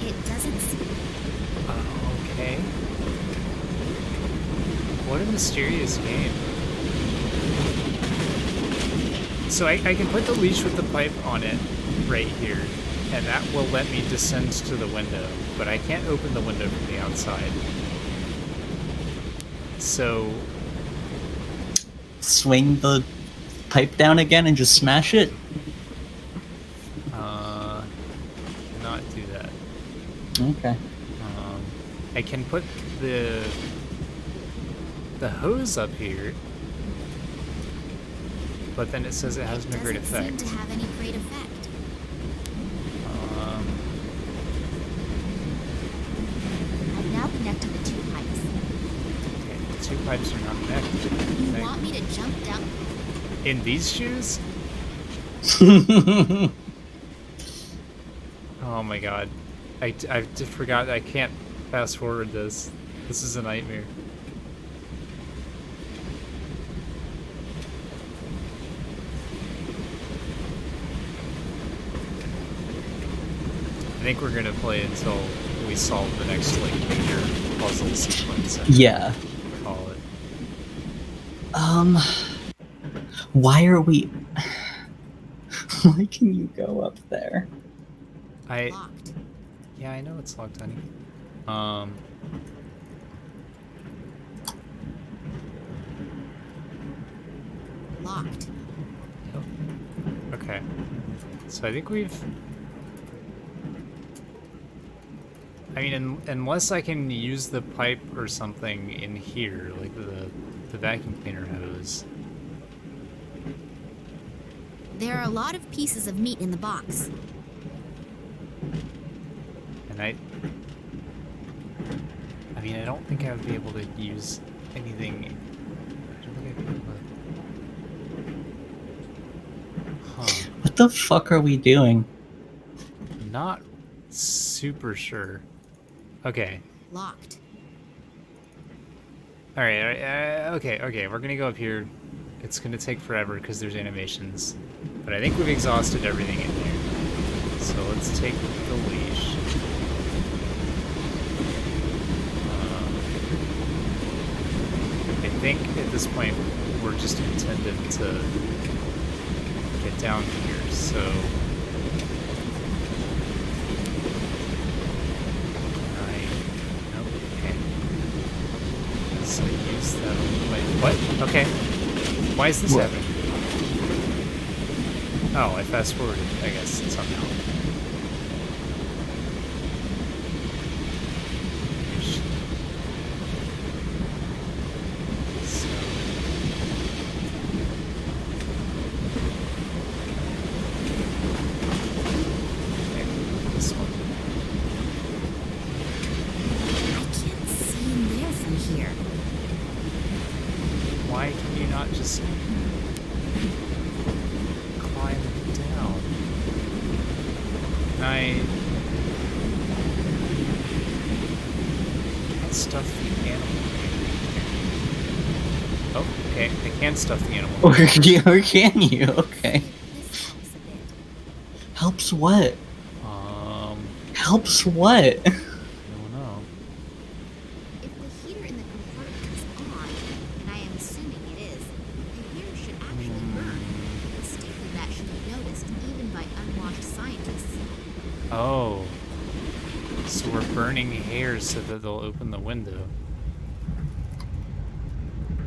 It doesn't seem... Okay. What a mysterious game. So I can put the leash with the pipe on it right here, and that will let me descend to the window, but I can't open the window from the outside. So... Swing the pipe down again and just smash it? Cannot do that. Okay. I can put the hose up here, but then it says it has no great effect. Doesn't seem to have any great effect. I've now connected the two pipes. Okay, the two pipes are not connected. You Okay. want me to jump down? In these shoes? Oh my god. I just forgot I can't fast forward this. This is a nightmare. I think we're gonna play until we solve the next like major puzzle sequence. Yeah. Call it. Why are we... Why can you go up there? Yeah, I know it's locked, honey. Locked. Yep. Okay. So I think we've... I mean, unless I can use the pipe or something in here, like the vacuum cleaner hose. There are a lot of pieces of meat in the box. And I mean, I don't think I would be able to use anything. I don't think I'd be able What the fuck are we doing? Not super sure. Okay. Locked. All right. Okay. We're gonna go up here. It's gonna take forever because there's animations, but I think we've exhausted everything in here. So let's take the leash. I think at this point we're just intended to get down here. So. So use that. Wait, what? Okay. Why is this happening? Oh, I fast forwarded, I guess, somehow. So. Okay, this one. I can't see in there from here. Why can you not just climb down? Can I can't stuff the animal? Oh, okay. I can stuff the animal. Or can you? Okay. Helps what? Helps what? I don't know. If the heater in the compartment is on, and I am assuming it is, the heater should actually burn. A statement that should be noticed even by unwashed scientists. Oh. So we're burning hair so that they'll open the window.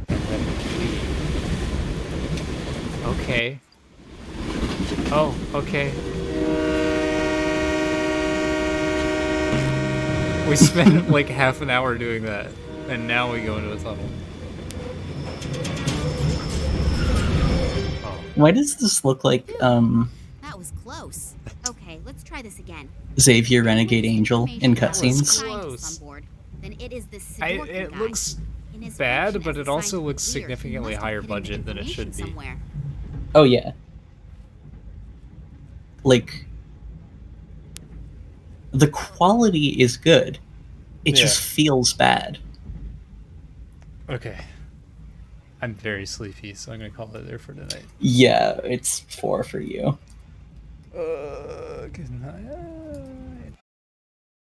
And then leave. Okay. Oh, okay. We spent like half an hour doing that, and now we go into a tunnel. Oh. Why does this look like That was close. Okay, let's try this again. Xavier Renegade Angel in cutscenes? Scientists on board, then it is this Sidorcan It guy. looks In his bad, function but as it a also scientific looks leader, he significantly must have higher hidden budget than it information should be. somewhere. Oh yeah. Like, the quality is good. It just feels bad. Okay. I'm very sleepy, so I'm gonna call it there for tonight. Yeah, it's 4 for you. Good night.